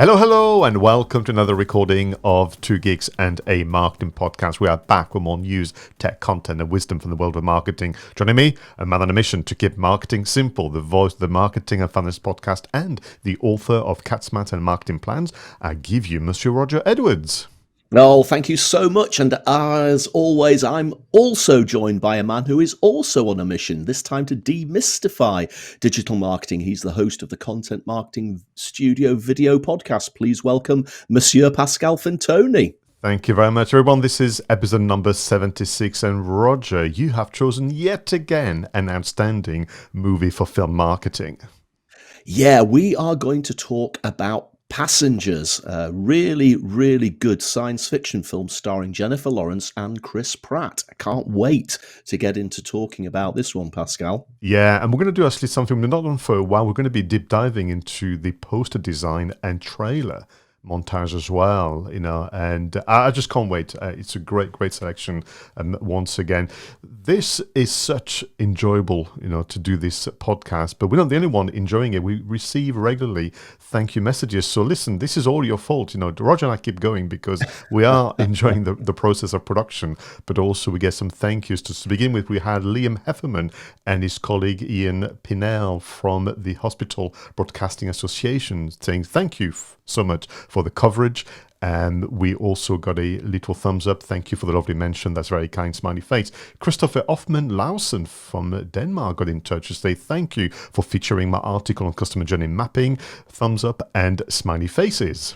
Hello, hello, and welcome to another recording of Two Geeks and a Marketing Podcast. We are back with more news, tech content, and wisdom from the world of marketing. Joining me, a man on a mission to keep marketing simple, the voice of the Marketing and Finance Podcast, and the author of 𝗏𝗲 and Marketing Plans. I give you Monsieur Roger Edwards. Well, thank you so much. And as always, I'm also joined by a man who is also on a mission, this time to demystify digital marketing. He's the host of the Content Marketing Studio video podcast. Please welcome Monsieur Pascal Fintoni. Thank you very much, everyone. This is episode number 76. And Roger, you have chosen yet again an outstanding movie for film marketing. Yeah, we are going to talk about Passengers, a really good science fiction film starring Jennifer Lawrence and Chris Pratt. I can't wait to get into talking about this one, Pascal. Yeah, and we're going to do actually something we've not done for a while. We're going to be deep diving into the poster design and trailer montage as well, and I just can't wait. It's a great selection. Once again, this is such enjoyable, to do this podcast, but we're not the only one enjoying it. We receive regularly thank you messages. So listen, this is all your fault. Roger and I keep going because we are enjoying the process of production, but also we get some thank yous. To begin with, we had Liam Heffernan and his colleague Ian Pinnell from the Hospital Broadcasting Association saying thank you so much for the coverage. And we also got a little thumbs up. Thank you for the lovely mention. That's very kind, smiley face. Christopher Hoffman Lausen from Denmark got in touch to say thank you for featuring my article on customer journey mapping. Thumbs up and smiley faces.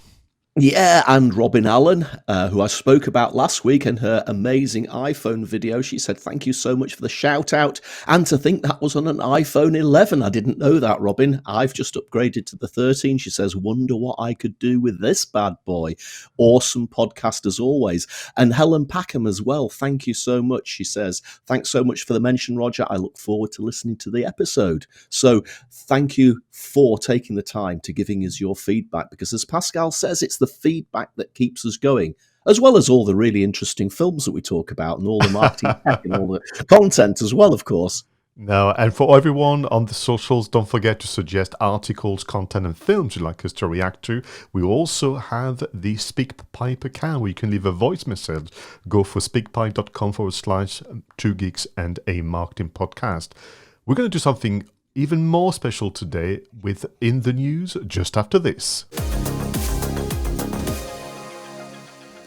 Yeah, and Robin Allen, who I spoke about last week in her amazing iPhone video, she said, thank you so much for the shout out. And to think that was on an iPhone 11. I didn't know that, Robin. I've just upgraded to the 13. She says, wonder what I could do with this bad boy. Awesome podcast as always. And Helen Packham as well. Thank you so much. She says, thanks so much for the mention, Roger. I look forward to listening to the episode. So thank you for taking the time to giving us your feedback, because as Pascal says, it's the feedback that keeps us going, as well as all the really interesting films that we talk about and all the marketing tech and all the content as well, of course. No, and for everyone on the socials, don't forget to suggest articles, content, and films you'd like us to react to. We also have the SpeakPipe account where you can leave a voice message. Go for speakpipe.com/2 geeks and a marketing podcast. We're going to do something even more special today with In the News just after this.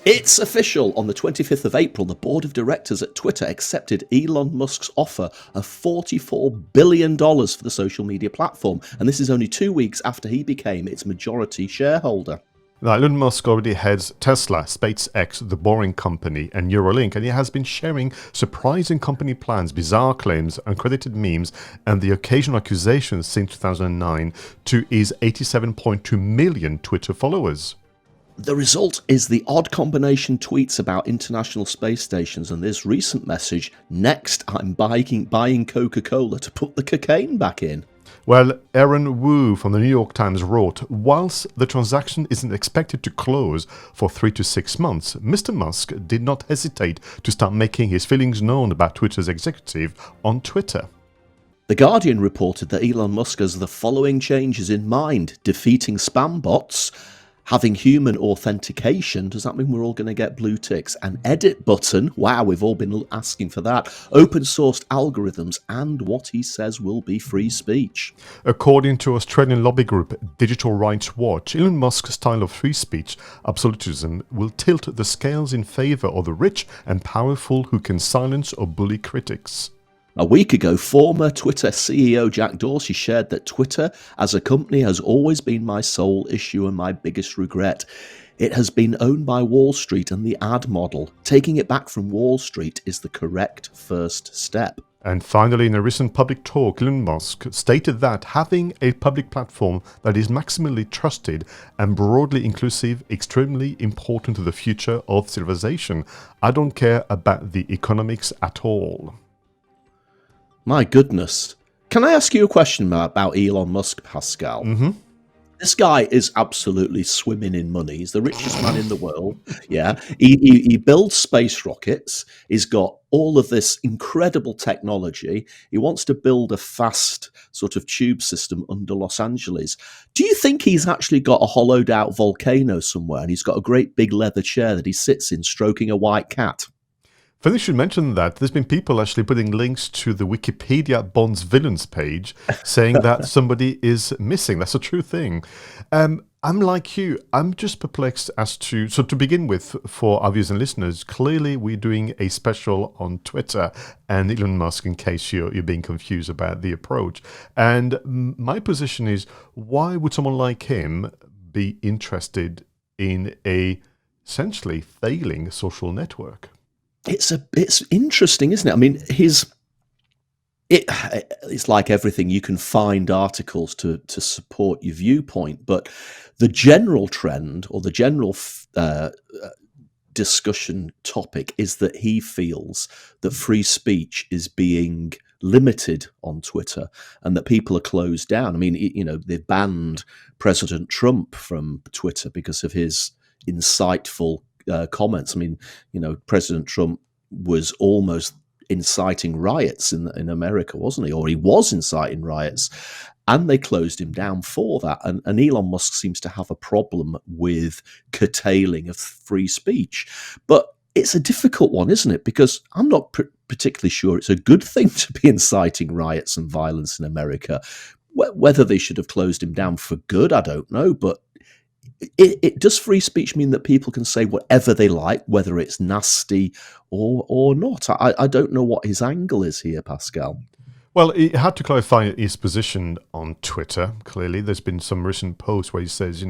It's official. On the 25th of April, the board of directors at Twitter accepted Elon Musk's offer of $44 billion for the social media platform. And this is only 2 weeks after he became its majority shareholder. Now, Elon Musk already heads Tesla, SpaceX, The Boring Company, and Neuralink, and he has been sharing surprising company plans, bizarre claims, uncredited memes, and the occasional accusations since 2009 to his 87.2 million Twitter followers. The result is the odd combination tweets about international space stations and this recent message, next I'm buying Coca-Cola to put the cocaine back in. Well, Aaron Wu from the New York Times wrote, whilst the transaction isn't expected to close for 3 to 6 months, Mr. Musk did not hesitate to start making his feelings known about Twitter's executive on Twitter. The Guardian reported that Elon Musk has the following changes in mind: defeating spam bots, having human authentication. Does that mean we're all going to get blue ticks? An edit button. Wow, we've all been asking for that. Open sourced algorithms, and what he says will be free speech. According to Australian lobby group Digital Rights Watch, Elon Musk's style of free speech absolutism will tilt the scales in favour of the rich and powerful who can silence or bully critics. A week ago, former Twitter CEO Jack Dorsey shared that Twitter as a company has always been my sole issue and my biggest regret. It has been owned by Wall Street and the ad model. Taking it back from Wall Street is the correct first step. And finally, in a recent public talk, Elon Musk stated that having a public platform that is maximally trusted and broadly inclusive is extremely important to the future of civilization. I don't care about the economics at all. My goodness. Can I ask you a question about Elon Musk, Pascal? Mm-hmm. This guy is absolutely swimming in money. He's the richest man in the world. Yeah, he builds space rockets. He's got all of this incredible technology. He wants to build a fast sort of tube system under Los Angeles. Do you think he's actually got a hollowed out volcano somewhere, and he's got a great big leather chair that he sits in, stroking a white cat? Funny you should mention that. There's been people actually putting links to the Wikipedia Bond's villains page saying that somebody is missing. That's a true thing. I'm like you. I'm just perplexed as to... So to begin with, for our viewers and listeners, clearly we're doing a special on Twitter and Elon Musk in case you're being confused about the approach. And my position is, why would someone like him be interested in a essentially failing social network? It's interesting, isn't it? I mean, it's like everything. You can find articles to support your viewpoint, but the general trend or the general discussion topic is that he feels that free speech is being limited on Twitter and that people are closed down. I mean, they banned President Trump from Twitter because of his insightful comments. I mean, President Trump was almost inciting riots in America, wasn't he? Or he was inciting riots, and they closed him down for that. And Elon Musk seems to have a problem with curtailing of free speech. But it's a difficult one, isn't it? Because I'm not particularly sure it's a good thing to be inciting riots and violence in America. Whether they should have closed him down for good, I don't know. But it does free speech mean that people can say whatever they like, whether it's nasty or not? I don't know what his angle is here, Pascal. Well, he had to clarify his position on Twitter, clearly. There's been some recent posts where he says,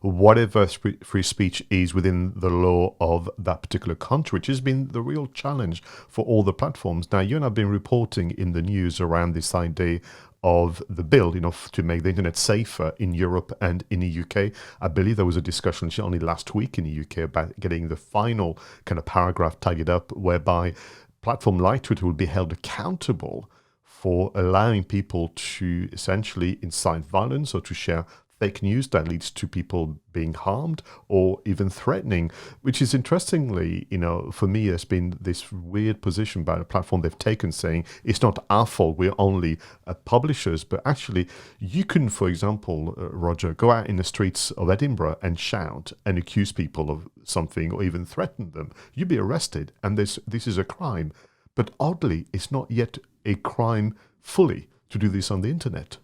whatever free speech is within the law of that particular country, which has been the real challenge for all the platforms. Now, you and I have been reporting in the news around this idea of the bill, to make the internet safer in Europe and in the UK. I believe there was a discussion only last week in the UK about getting the final kind of paragraph tidied up, whereby platform like Twitter will be held accountable for allowing people to essentially incite violence or to share fake news that leads to people being harmed or even threatening, which is interestingly, for me, there's been this weird position by the platform they've taken saying it's not our fault, we're only publishers. But actually, you can, for example, Roger, go out in the streets of Edinburgh and shout and accuse people of something or even threaten them. You'd be arrested, and this is a crime. But oddly, it's not yet a crime fully to do this on the internet.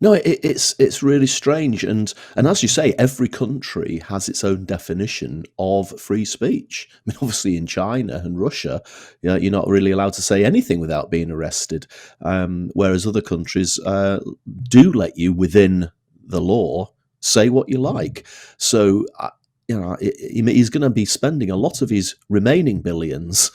No, it's really strange, and as you say, every country has its own definition of free speech. I mean, obviously in China and Russia, you're not really allowed to say anything without being arrested, whereas other countries do let you, within the law, say what you like. So he's going to be spending a lot of his remaining billions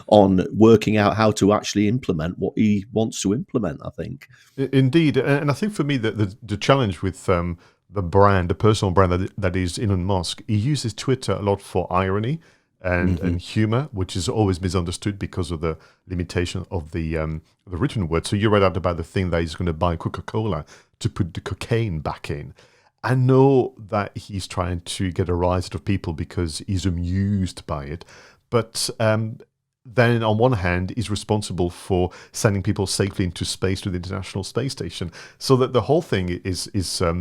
on working out how to actually implement what he wants to implement, I think. Indeed. And I think for me, the challenge with the brand, the personal brand that is Elon Musk, he uses Twitter a lot for irony and humor, which is always misunderstood because of the limitation of the written word. So you read out about the thing that he's going to buy Coca-Cola to put the cocaine back in. I know that he's trying to get a rise out of people because he's amused by it. But then on one hand, he's responsible for sending people safely into space to the International Space Station. So that the whole thing is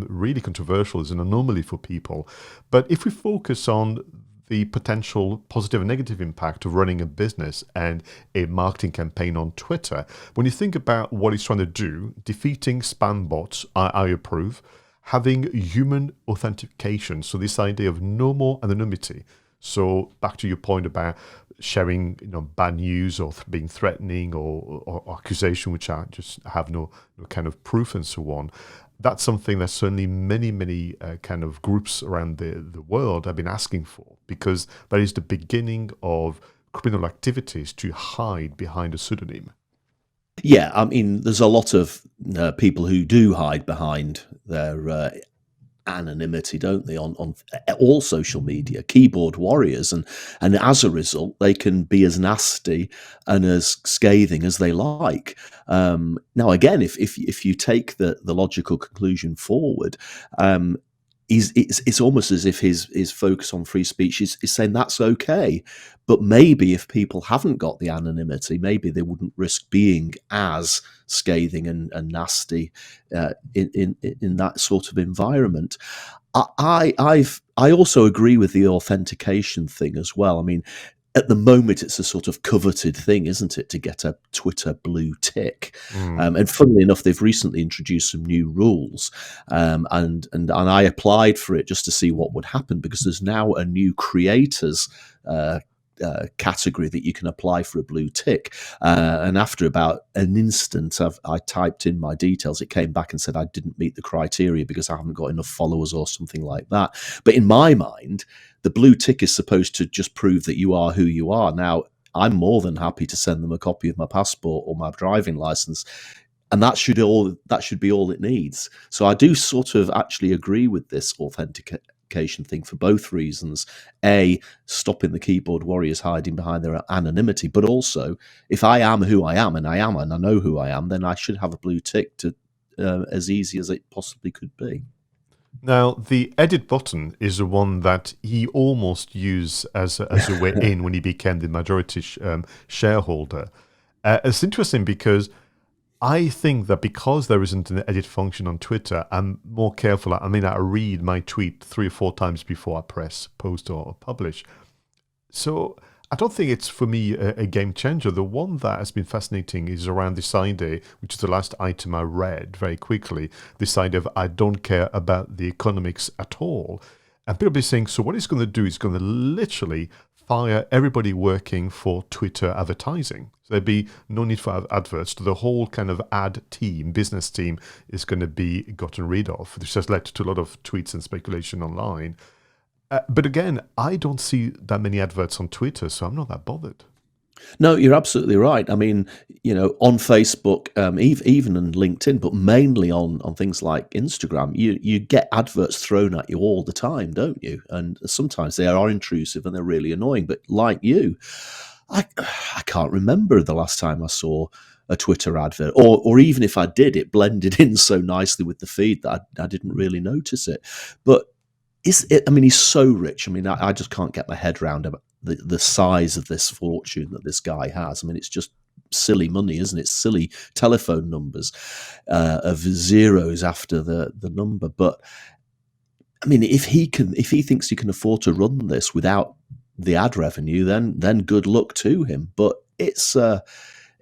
really controversial, is an anomaly for people. But if we focus on the potential positive and negative impact of running a business and a marketing campaign on Twitter, when you think about what he's trying to do, defeating spam bots, I approve. Having human authentication, so this idea of no more anonymity. So back to your point about sharing, bad news or being threatening or accusation, which I just have no kind of proof and so on. That's something that certainly many kind of groups around the world have been asking for, because that is the beginning of criminal activities to hide behind a pseudonym. Yeah, I mean, there's a lot of people who do hide behind their anonymity, don't they, on all social media, keyboard warriors, and as a result, they can be as nasty and as scathing as they like. Now, again, if you take the logical conclusion forward, it's almost as if his focus on free speech is saying that's okay, but maybe if people haven't got the anonymity, maybe they wouldn't risk being as scathing and nasty in that sort of environment. I also agree with the authentication thing as well. I mean, at the moment, it's a sort of coveted thing, isn't it, to get a Twitter blue tick? And funnily enough, they've recently introduced some new rules, and I applied for it just to see what would happen, because there's now a new creators category that you can apply for a blue tick. And after about an instant, I typed in my details. It came back and said I didn't meet the criteria because I haven't got enough followers or something like that. But in my mind, the blue tick is supposed to just prove that you are who you are. Now, I'm more than happy to send them a copy of my passport or my driving license, and that should be all it needs. So I do sort of actually agree with this authentication thing for both reasons. A, stopping the keyboard warriors hiding behind their anonymity, but also, if I am who I am, and I know who I am, then I should have a blue tick to as easy as it possibly could be. Now, the edit button is the one that he almost used as a way in when he became the majority shareholder. It's interesting because I think that because there isn't an edit function on Twitter, I'm more careful. I mean, I read my tweet 3 or 4 times before I press post or publish. So I don't think it's, for me, a game changer. The one that has been fascinating is around this idea, which is the last item I read very quickly, this idea of I don't care about the economics at all. And people be saying, so what he's going to do is going to literally fire everybody working for Twitter advertising. So there'd be no need for adverts. The whole kind of ad team, business team, is going to be gotten rid of. This has led to a lot of tweets and speculation online. But again, I don't see that many adverts on Twitter, so I'm not that bothered. No, you're absolutely right. I mean, on Facebook, even on LinkedIn, but mainly on things like Instagram, you get adverts thrown at you all the time, don't you? And sometimes they are intrusive and they're really annoying. But like you, I can't remember the last time I saw a Twitter advert, or even if I did, it blended in so nicely with the feed that I didn't really notice it. But he's so rich. I mean, I just can't get my head around the size of this fortune that this guy has. I mean, it's just silly money, isn't it? Silly telephone numbers of zeros after the number. But I mean, if he thinks he can afford to run this without the ad revenue, then good luck to him. But it's going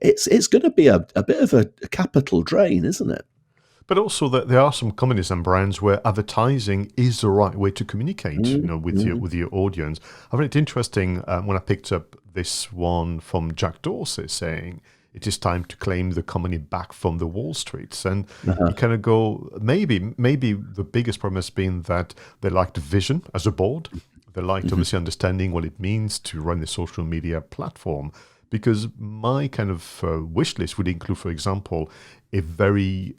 to be a bit of a capital drain, isn't it? But also that there are some companies and brands where advertising is the right way to communicate, with your audience. I find it interesting when I picked up this one from Jack Dorsey saying it is time to claim the company back from the Wall Streets, and you kind of go, maybe the biggest problem has been that they liked vision as a board. They liked obviously understanding what it means to run a social media platform. Because my kind of wish list would include, for example, a very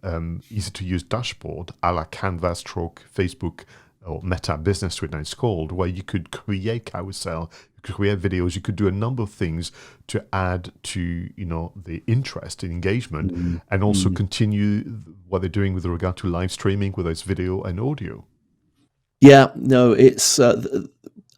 easy-to-use dashboard a la Canva / Facebook or Meta Business Suite, now it's called, where you could create carousel, you could create videos, you could do a number of things to add to the interest and engagement, and also continue what they're doing with regard to live streaming, whether it's video and audio. Yeah, no, it's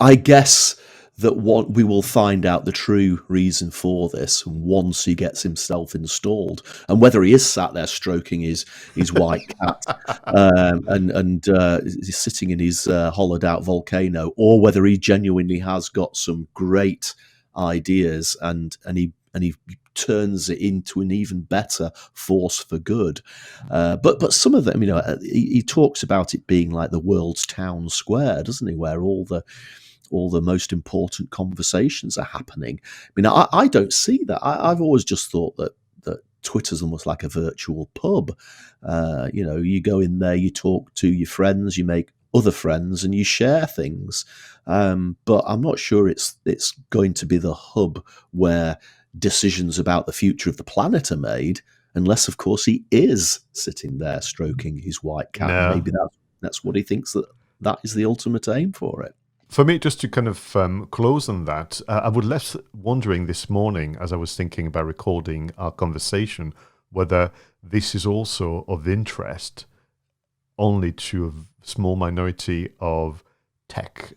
I guess that we will find out the true reason for this once he gets himself installed, and whether he is sat there stroking his white cat and he's sitting in his hollowed out volcano, or whether he genuinely has got some great ideas and he turns it into an even better force for good. But some of them, he talks about it being like the world's town square, doesn't he, where all the most important conversations are happening. I mean, I don't see that. I've always just thought that Twitter's almost like a virtual pub. You go in there, you talk to your friends, you make other friends, and you share things. But I'm not sure it's going to be the hub where decisions about the future of the planet are made, unless, of course, he is sitting there stroking his white cat. No. Maybe That's what he thinks that is the ultimate aim for it. For me, just to kind of close on that, I was left wondering this morning as I was thinking about recording our conversation, whether this is also of interest only to a small minority of tech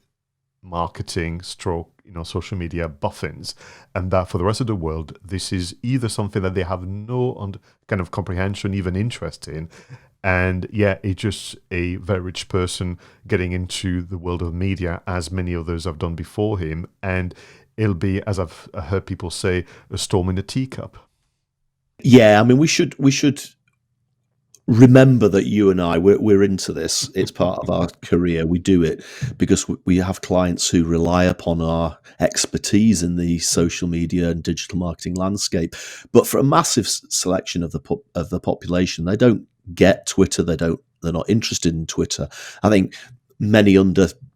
marketing stroke, social media boffins, and that for the rest of the world, this is either something that they have no kind of comprehension, even interest in, and it's just a very rich person getting into the world of media, as many others have done before him, and it'll be, as I've heard people say, a storm in a teacup. Yeah, I mean, we should remember that you and I, we're into this. It's part of our career. We do it because we have clients who rely upon our expertise in the social media and digital marketing landscape. But for a massive selection of the population, they don't get Twitter. They're not interested in Twitter. I think many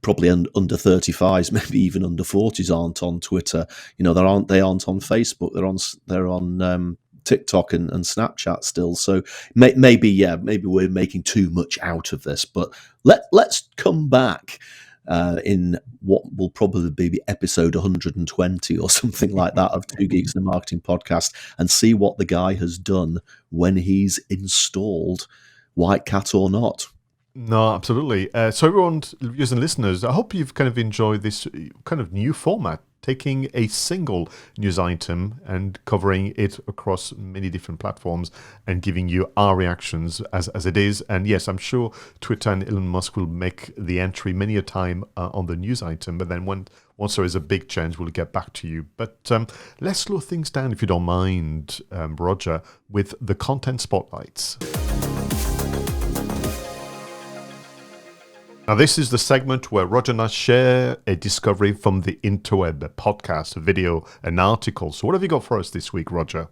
probably under 35s, maybe even under 40s aren't on Twitter. They aren't on Facebook. They're on TikTok and Snapchat still. So maybe we're making too much out of this. But let's come back in what will probably be episode 120 or something like that of Two Geeks and a Marketing Podcast, and see what the guy has done when he's installed White Cat or not. No, absolutely. So everyone, viewers and listeners, I hope you've kind of enjoyed this kind of new format, taking a single news item and covering it across many different platforms and giving you our reactions as it is. And yes, I'm sure Twitter and Elon Musk will make the entry many a time on the news item, but then once there is a big change, we'll get back to you. But let's slow things down, if you don't mind, Roger, with the content spotlights. Now, this is the segment where Roger and I share a discovery from the interweb, a podcast, a video, an article. So what have you got for us this week, Roger?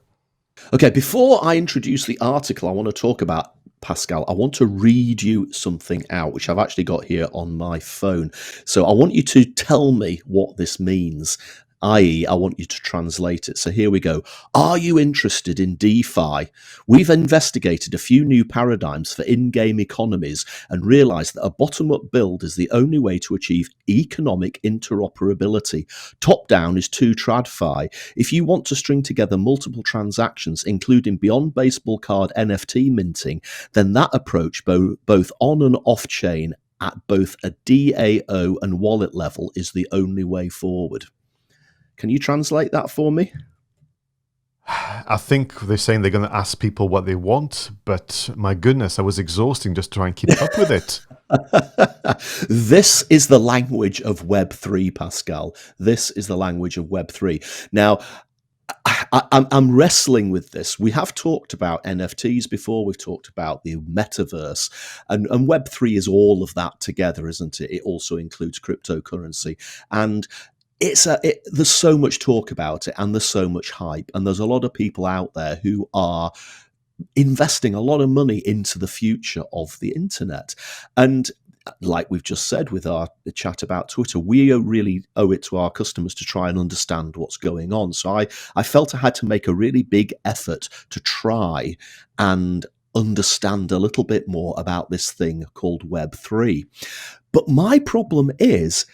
Okay, before I introduce the article I want to talk about, Pascal, I want to read you something out, which I've actually got here on my phone. So I want you to tell me what this means. I.e., I want you to translate it. So here we go. Are you interested in DeFi? We've investigated a few new paradigms for in-game economies and realized that a bottom-up build is the only way to achieve economic interoperability. Top-down is too TradFi. If you want to string together multiple transactions, including beyond baseball card NFT minting, then that approach, both on and off-chain, at both a DAO and wallet level, is the only way forward. Can you translate that for me? I think they're saying they're going to ask people what they want, but my goodness, I was exhausting just to try and keep up with it. This is the language of Web3, Pascal. This is the language of Web3. Now, I'm wrestling with this. We have talked about NFTs before. We've talked about the metaverse, and Web3 is all of that together, isn't it? It also includes cryptocurrency, and there's so much talk about it, and there's so much hype, and there's a lot of people out there who are investing a lot of money into the future of the internet. And like we've just said with the chat about Twitter, we really owe it to our customers to try and understand what's going on. So I felt I had to make a really big effort to try and understand a little bit more about this thing called Web3. But my problem is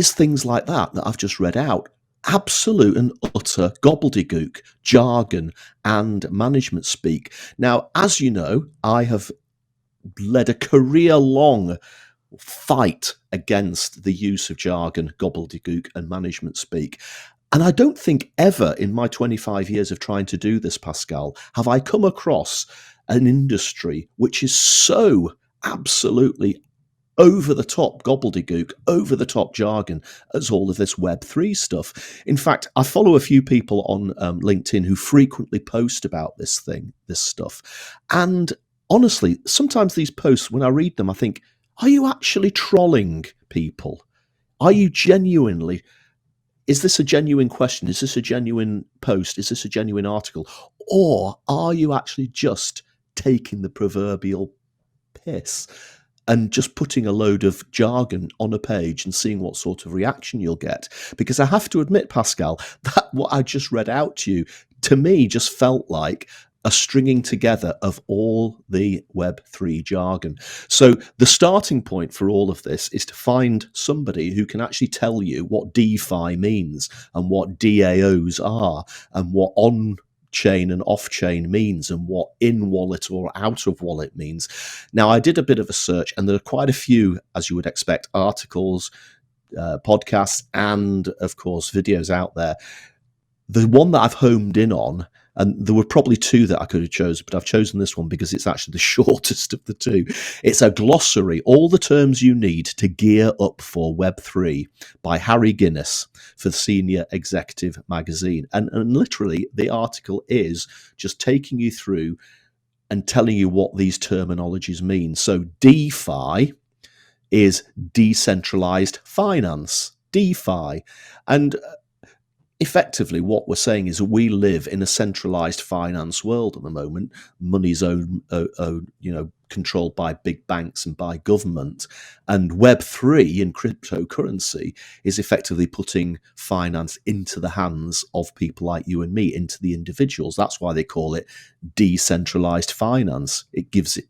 things like that I've just read out absolute and utter gobbledygook, jargon, and management speak. Now, as you know, I have led a career-long fight against the use of jargon, gobbledygook, and management speak. And I don't think ever in my 25 years of trying to do this, Pascal, have I come across an industry which is so absolutely over the top gobbledygook, over the top jargon as all of this Web3 stuff. In fact, I follow a few people on LinkedIn who frequently post about this stuff. And honestly, sometimes these posts, when I read them, I think, are you actually trolling people? Are you genuinely, is this a genuine question? Is this a genuine post? Is this a genuine article? Or are you actually just taking the proverbial piss and just putting a load of jargon on a page and seeing what sort of reaction you'll get? Because I have to admit, Pascal, that what I just read out to you, to me, just felt like a stringing together of all the Web3 jargon. So the starting point for all of this is to find somebody who can actually tell you what DeFi means and what DAOs are and what on-chain and off-chain means and what in-wallet or out-of-wallet means. Now, I did a bit of a search, and there are quite a few, as you would expect, articles, podcasts, and, of course, videos out there. The one that I've homed in on, and there were probably two that I could have chosen, but I've chosen this one because it's actually the shortest of the two. It's a glossary, all the terms you need to gear up for Web3 by Harry Guinness for the Senior Executive magazine. And literally, the article is just taking you through and telling you what these terminologies mean. So DeFi is decentralized finance, DeFi. And effectively, what we're saying is we live in a centralized finance world at the moment. Money's controlled by big banks and by government. And Web3 and cryptocurrency is effectively putting finance into the hands of people like you and me, into the individuals. That's why they call it decentralized finance. It gives it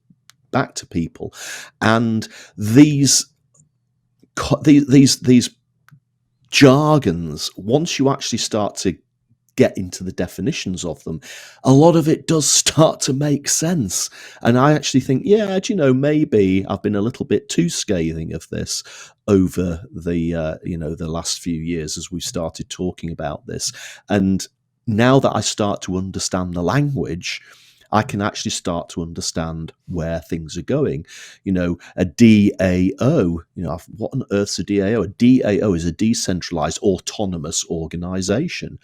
back to people. And these jargons, once you actually start to get into the definitions of them, a lot of it does start to make sense. And I actually think, yeah, do you know, maybe I've been a little bit too scathing of this over the last few years as we've started talking about this. And now that I start to understand the language, I can actually start to understand where things are going. You know, a DAO, what on earth's a DAO? A DAO is a decentralized autonomous organization,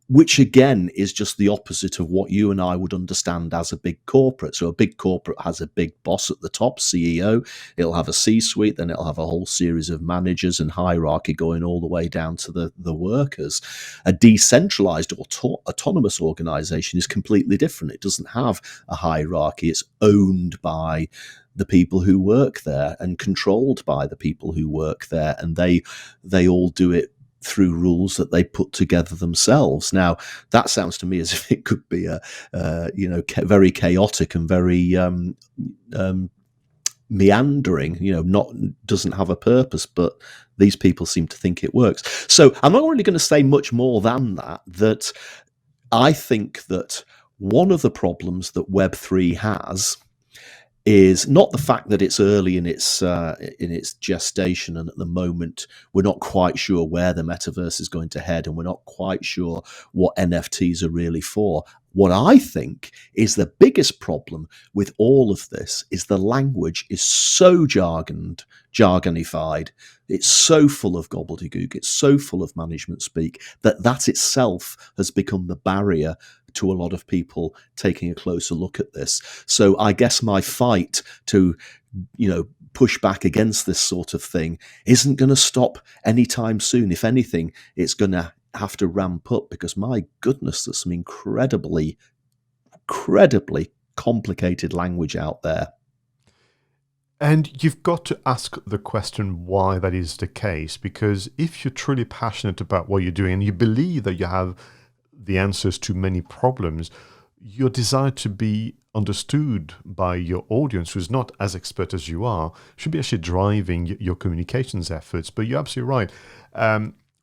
which again is just the opposite of what you and I would understand as a big corporate. So a big corporate has a big boss at the top, CEO, it'll have a C-suite, then it'll have a whole series of managers and hierarchy going all the way down to the workers. A decentralized autonomous organization is completely different. It doesn't have a hierarchy. It's owned by the people who work there and controlled by the people who work there, and they all do it through rules that they put together themselves. Now, that sounds to me as if it could be very chaotic and very meandering. Doesn't have a purpose, but these people seem to think it works. So I'm not really going to say much more than that. That I think that one of the problems that Web3 has is not the fact that it's early in its gestation, and at the moment we're not quite sure where the metaverse is going to head, and we're not quite sure what NFTs are really for. What I think is the biggest problem with all of this is the language is so jargonified. It's so full of gobbledygook. It's so full of management speak that itself has become the barrier to a lot of people taking a closer look at this. So I guess my fight to, push back against this sort of thing isn't going to stop anytime soon. If anything, it's going to have to ramp up, because my goodness, there's some incredibly complicated language out there. And you've got to ask the question why that is the case, because if you're truly passionate about what you're doing and you believe that you have the answers to many problems, your desire to be understood by your audience, who's not as expert as you are, should be actually driving your communications efforts. But you're absolutely right.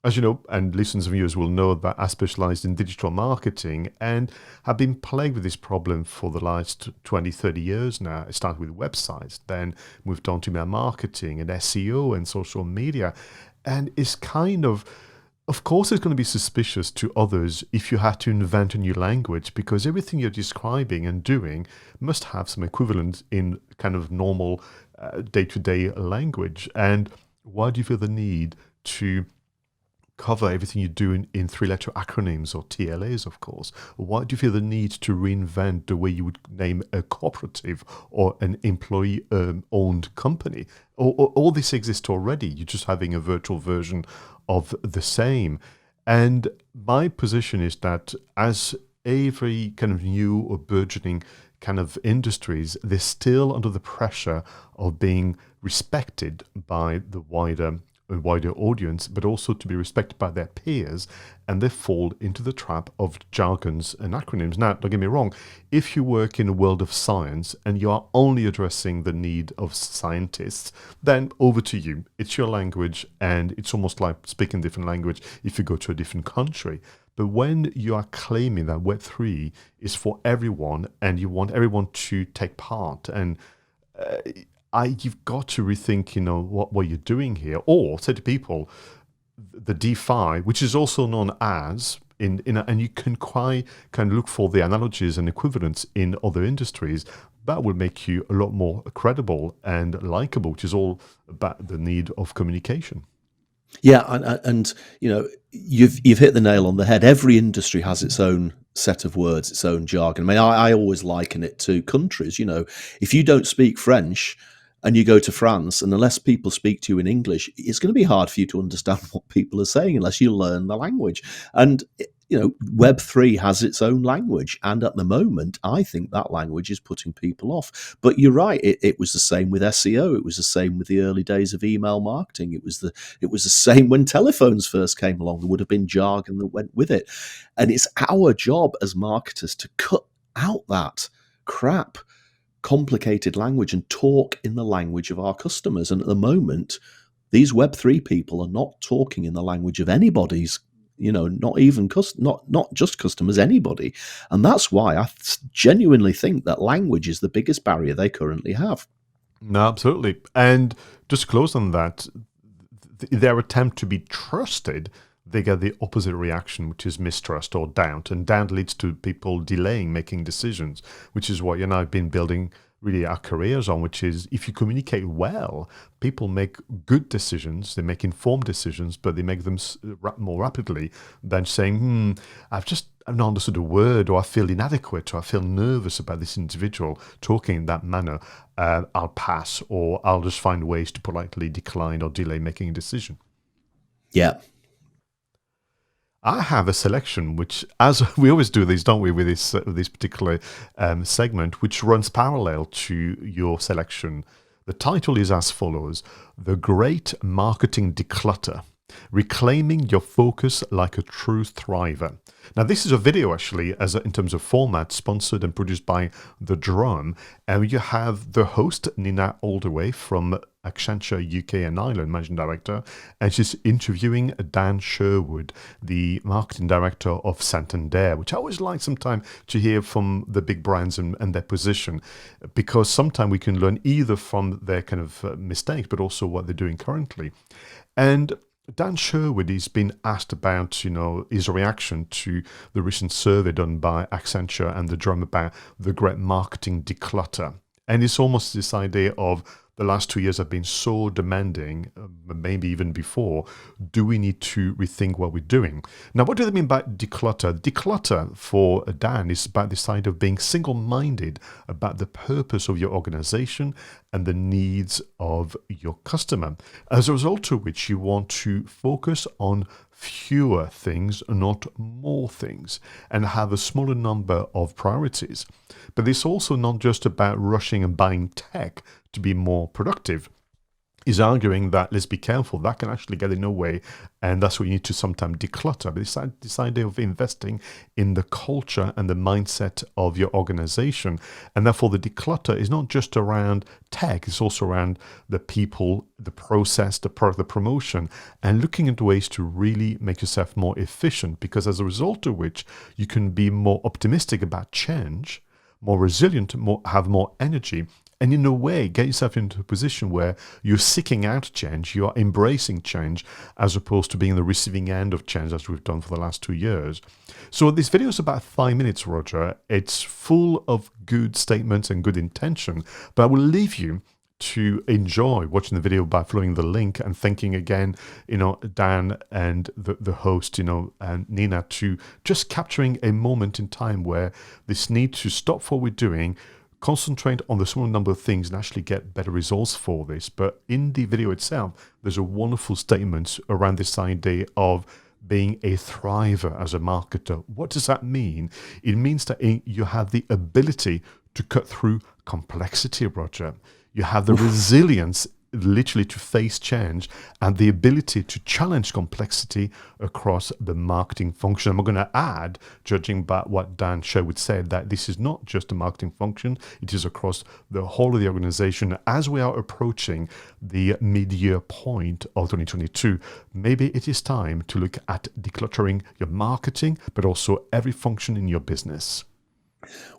As you know, and listeners and viewers will know that I specialized in digital marketing and have been plagued with this problem for the last 20, 30 years now. I started with websites, then moved on to email marketing and SEO and social media. And it's of course, it's going to be suspicious to others if you had to invent a new language, because everything you're describing and doing must have some equivalent in kind of normal day-to-day language. And why do you feel the need to cover everything you do in three-letter acronyms or TLAs, of course? Why do you feel the need to reinvent the way you would name a cooperative or an employee-owned company? All this exists already. You're just having a virtual version of the same. And my position is that as every kind of new or burgeoning kind of industries, they're still under the pressure of being respected by the wider a wider audience, but also to be respected by their peers, and they fall into the trap of jargons and acronyms. Now, don't get me wrong, if you work in a world of science and you are only addressing the need of scientists, then over to you. It's your language, and it's almost like speaking a different language if you go to a different country. But when you are claiming that Web3 is for everyone and you want everyone to take part, and you've got to rethink, what you're doing here, or say to people, the DeFi, which is also known as and you can look for the analogies and equivalents in other industries. That will make you a lot more credible and likable, which is all about the need of communication. Yeah, and you've hit the nail on the head. Every industry has its own set of words, its own jargon. I mean, I always liken it to countries. If you don't speak French and you go to France, and unless people speak to you in English, it's going to be hard for you to understand what people are saying unless you learn the language. And Web3 has its own language, and at the moment, I think that language is putting people off. But you're right; it was the same with SEO. It was the same with the early days of email marketing. It was the same when telephones first came along. There would have been jargon that went with it, and it's our job as marketers to cut out that crap, complicated language and talk in the language of our customers. And at the moment, these Web3 people are not talking in the language of anybody's. Not even not just customers, anybody. And that's why I genuinely think that language is the biggest barrier they currently have. No, absolutely. And just to close on that, their attempt to be trusted, they get the opposite reaction, which is mistrust or doubt. And doubt leads to people delaying making decisions, which is what you and I have been building really our careers on, which is if you communicate well, people make good decisions, they make informed decisions, but they make them more rapidly than saying, I've not understood a word, or I feel inadequate, or I feel nervous about this individual talking in that manner. I'll pass, or I'll just find ways to politely decline or delay making a decision. Yeah. I have a selection, which, as we always do these, don't we, with this particular segment, which runs parallel to your selection. The title is as follows: The Great Marketing Declutter, Reclaiming Your Focus Like a True Thriver. Now, this is a video, actually, in terms of format, sponsored and produced by The Drum. And you have the host, Nina Aldaway, from Accenture UK and Ireland, Managing Director, and she's interviewing Dan Sherwood, the Marketing Director of Santander, which I always like sometimes to hear from the big brands and their position, because sometimes we can learn either from their kind of mistakes, but also what they're doing currently. And Dan Sherwood has been asked about, his reaction to the recent survey done by Accenture and The Drum about the great marketing declutter. And it's almost this idea of the last 2 years have been so demanding, maybe even before. Do we need to rethink what we're doing? Now, what do they mean by declutter? Declutter for Dan is about this idea of being single-minded about the purpose of your organization and the needs of your customer, as a result of which you want to focus on fewer things, not more things, and have a smaller number of priorities. But it's also not just about rushing and buying tech to be more productive. Is arguing that, let's be careful, that can actually get in the way, and that's what you need to sometimes declutter. But this idea of investing in the culture and the mindset of your organization, and therefore the declutter is not just around tech, it's also around the people, the process, the product, the promotion, and looking into ways to really make yourself more efficient, because as a result of which you can be more optimistic about change, more resilient, have more energy, and in a way, get yourself into a position where you're seeking out change, you are embracing change, as opposed to being in the receiving end of change, as we've done for the last 2 years. So this video is about 5 minutes, Roger. It's full of good statements and good intention, but I will leave you to enjoy watching the video by following the link and thanking again, Dan and the host, and Nina, to just capturing a moment in time where this need to stop what we're doing, concentrate on the small number of things and actually get better results for this. But in the video itself, there's a wonderful statement around this idea of being a thriver as a marketer. What does that mean? It means that you have the ability to cut through complexity, Roger. You have the resilience literally to face change and the ability to challenge complexity across the marketing function. I'm going to add, judging by what Dan would say, that this is not just a marketing function, it is across the whole of the organization. As we are approaching the mid-year point of 2022, maybe it is time to look at decluttering your marketing, but also every function in your business.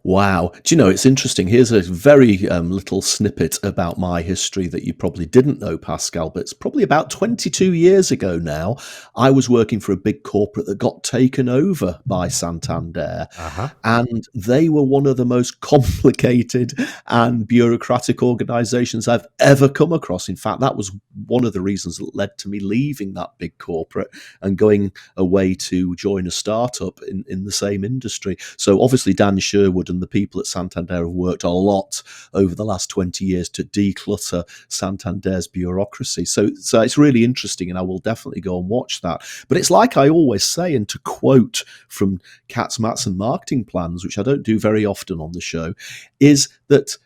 Wow. Do you know, it's interesting. Here's a very little snippet about my history that you probably didn't know, Pascal, but it's probably about 22 years ago now. I was working for a big corporate that got taken over by Santander. And they were one of the most complicated and bureaucratic organizations I've ever come across. In fact, that was one of the reasons that led to me leaving that big corporate and going away to join a startup in the same industry. So obviously, Dan Sherwood and the people at Santander have worked a lot over the last 20 years to declutter Santander's bureaucracy. So it's really interesting, and I will definitely go and watch that. But it's like I always say, and to quote from 𝗧𝗵𝗲 marketing plans, which I don't do very often on the show, is that,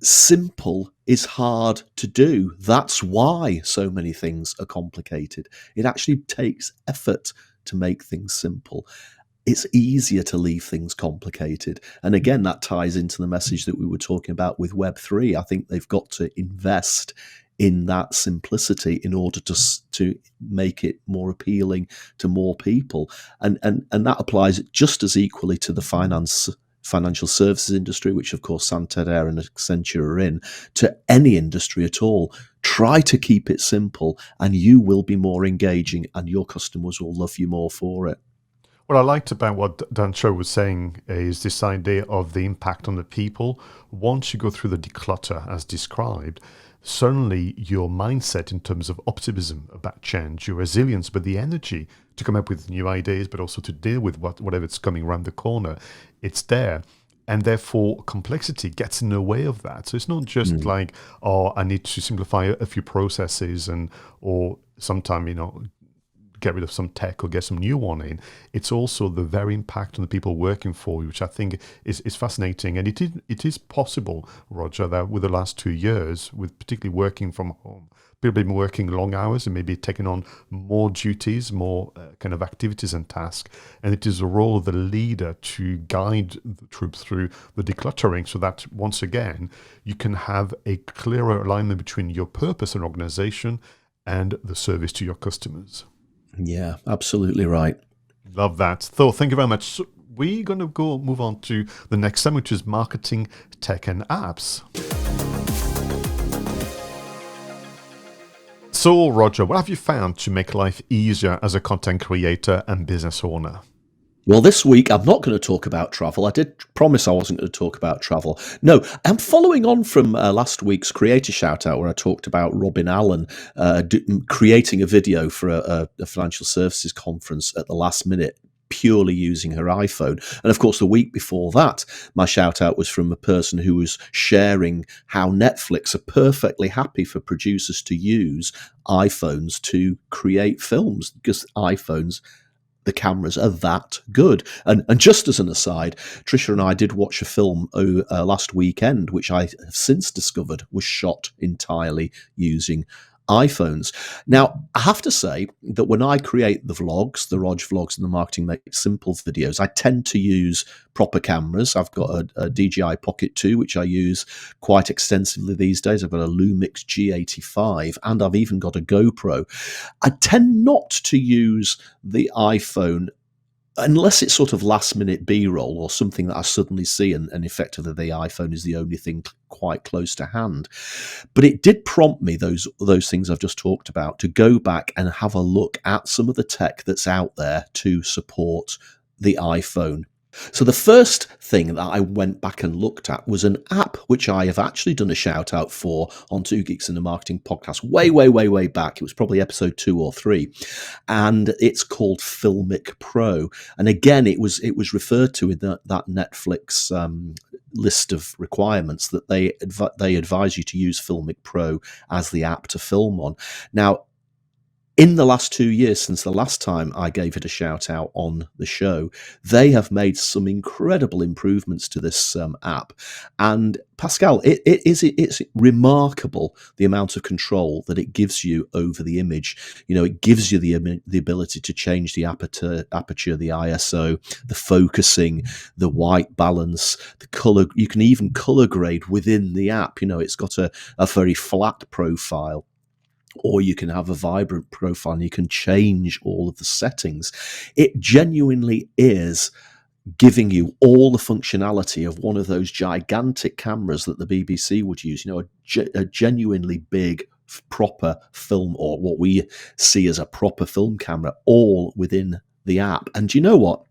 simple is hard to do. That's why so many things are complicated. It actually takes effort to make things simple. It's easier to leave things complicated. And again, that ties into the message that we were talking about with Web3. I think they've got to invest in that simplicity in order to make it more appealing to more people. And that applies just as equally to the financial services industry, which of course Santander and Accenture are in, to any industry at all. Try to keep it simple and you will be more engaging and your customers will love you more for it. What I liked about what Dan was saying is this idea of the impact on the people. Once you go through the declutter as described, suddenly your mindset in terms of optimism about change, your resilience, but the energy to come up with new ideas, but also to deal with whatever's coming around the corner, it's there. And therefore, complexity gets in the way of that. So it's not just like, oh, I need to simplify a few processes or sometime, get rid of some tech or get some new one in. It's also the very impact on the people working for you, which I think is fascinating. And it is possible, Roger, that with the last 2 years, with particularly working from home, people have been working long hours and maybe taking on more duties, more kind of activities and tasks. And it is the role of the leader to guide the troops through the decluttering so that, once again, you can have a clearer alignment between your purpose and organization and the service to your customers. Yeah, absolutely right. Love that. So thank you very much. So we're going to move on to the next one, which is marketing, tech, and apps. So, Roger, what have you found to make life easier as a content creator and business owner? Well, this week, I'm not going to talk about travel. I did promise I wasn't going to talk about travel. No, I'm following on from last week's Creator Shoutout, where I talked about Robin Allen creating a video for a financial services conference at the last minute, purely using her iPhone. And of course, the week before that, my shout out was from a person who was sharing how Netflix are perfectly happy for producers to use iPhones to create films, because iPhones, the cameras are that good. And just as an aside, Trisha and I did watch a film last weekend, which I have since discovered was shot entirely using iPhones. Now, I have to say that when I create the vlogs, the Rog vlogs and the Marketing Make It Simple videos, I tend to use proper cameras. I've got a DJI Pocket 2, which I use quite extensively these days. I've got a Lumix G85, and I've even got a GoPro. I tend not to use the iPhone unless it's sort of last minute B-roll or something that I suddenly see and effectively the iPhone is the only thing quite close to hand. But it did prompt me, those things I've just talked about, to go back and have a look at some of the tech that's out there to support the iPhone. So the first thing that I went back and looked at was an app which I have actually done a shout out for on Two Geeks in the Marketing podcast way back. It was probably episode 2 or 3, and it's called 𝗏𝗏𝗏. And again, it was referred to in that Netflix list of requirements that they advise you to use 𝗏𝗏𝗏 as the app to film on. Now, in the last 2 years, since the last time I gave it a shout out on the show, they have made some incredible improvements to this app. And Pascal, it's remarkable the amount of control that it gives you over the image. You know, it gives you the ability to change the aperture, the ISO, the focusing, the white balance, the color. You can even color grade within the app. You know, it's got a very flat profile, or you can have a vibrant profile, and you can change all of the settings. It genuinely is giving you all the functionality of one of those gigantic cameras that the BBC would use, you know, a genuinely big, proper film, or what we see as a proper film camera, all within the app. And you know what?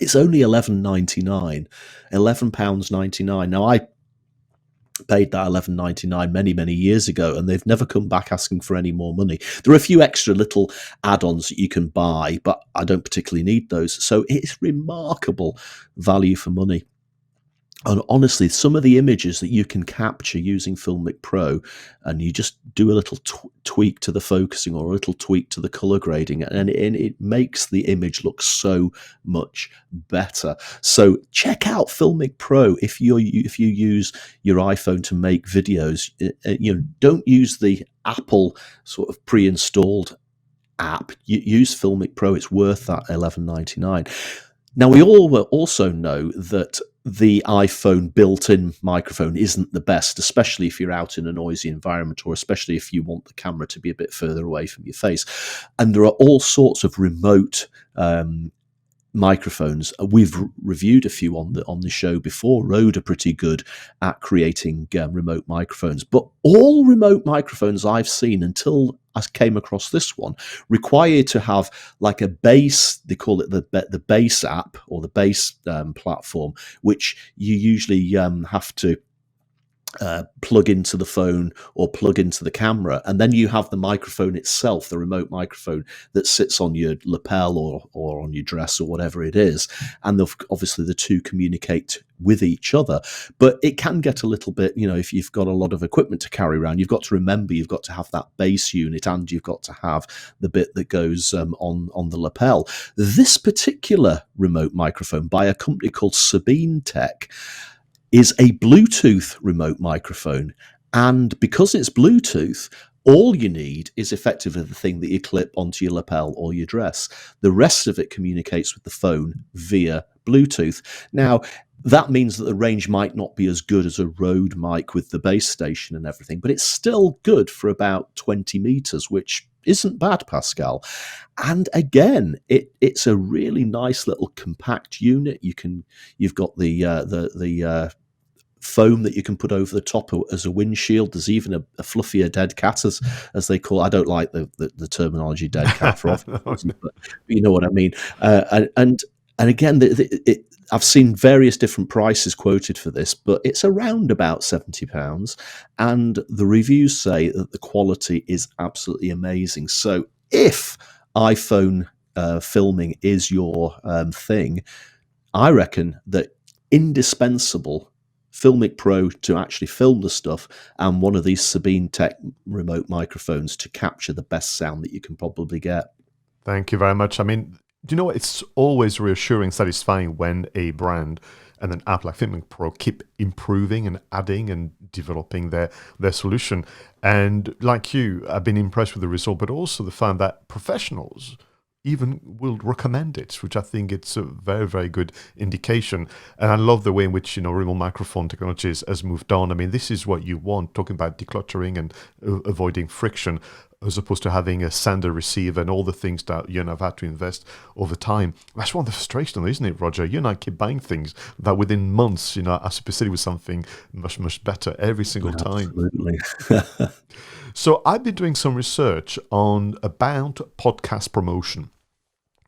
It's only £11.99. Now, I paid that $11.99 many years ago, and they've never come back asking for any more money. There are a few extra little add-ons that you can buy, but I don't particularly need those. So it's remarkable value for money. And honestly, some of the images that you can capture using 𝗏𝗵𝗀 Pro, and you just do a little tweak to the focusing or a little tweak to the color grading, and it makes the image look so much better. So check out 𝗏𝗵𝗀 Pro if you use your iPhone to make videos. You know, don't use the Apple sort of pre-installed app. You use 𝗏𝗵𝗀 Pro. It's worth that $11.99. Now, we all also know that the iPhone built-in microphone isn't the best, especially if you're out in a noisy environment, or especially if you want the camera to be a bit further away from your face. And there are all sorts of remote microphones. We've reviewed a few on the show before. Rode are pretty good at creating remote microphones, but all remote microphones I've seen until I came across this one require you to have like a bass. They call it the bass app, or the bass platform, which you usually have to plug into the phone or plug into the camera, and then you have the microphone itself, the remote microphone that sits on your lapel or on your dress or whatever it is, and obviously the two communicate with each other. But it can get a little bit, you know, if you've got a lot of equipment to carry around, you've got to remember you've got to have that bass unit, and you've got to have the bit that goes on the lapel. This particular remote microphone by a company called 𝗬𝗵𝗲 is a Bluetooth remote microphone. And because it's Bluetooth, all you need is effectively the thing that you clip onto your lapel or your dress. The rest of it communicates with the phone via Bluetooth. Now, that means that the range might not be as good as a Rode mic with the base station and everything, but it's still good for about 20 meters, which isn't bad, Pascal. And again, it's a really nice little compact unit. You've got the foam that you can put over the top as a windshield. There's even a fluffier dead cat, as they call it. I don't like the terminology dead cat for often, but you know what I mean. And again, I've seen various different prices quoted for this, but it's around about £70. And the reviews say that the quality is absolutely amazing. So if iPhone filming is your thing, I reckon that indispensable 𝗏𝗵𝗀 Pro to actually film the stuff, and one of these 𝗬𝗵𝗲 remote microphones to capture the best sound that you can probably get. Thank you very much. I mean, do you know what? It's always reassuring, satisfying when a brand and an app like 𝗏𝗵𝗀 Pro keep improving and adding and developing their solution. And like you, I've been impressed with the result, but also the fact that professionals even will recommend it, which I think it's a very, very good indication. And I love the way in which, you know, remote microphone technology has moved on. I mean, this is what you want, talking about decluttering and avoiding friction, as opposed to having a sender receiver and all the things that you and I've had to invest over time. That's one of the frustrations, isn't it, Roger? You and I keep buying things that within months, you know, I should proceed with something much, much better every single time. Absolutely. So I've been doing some research about podcast promotion.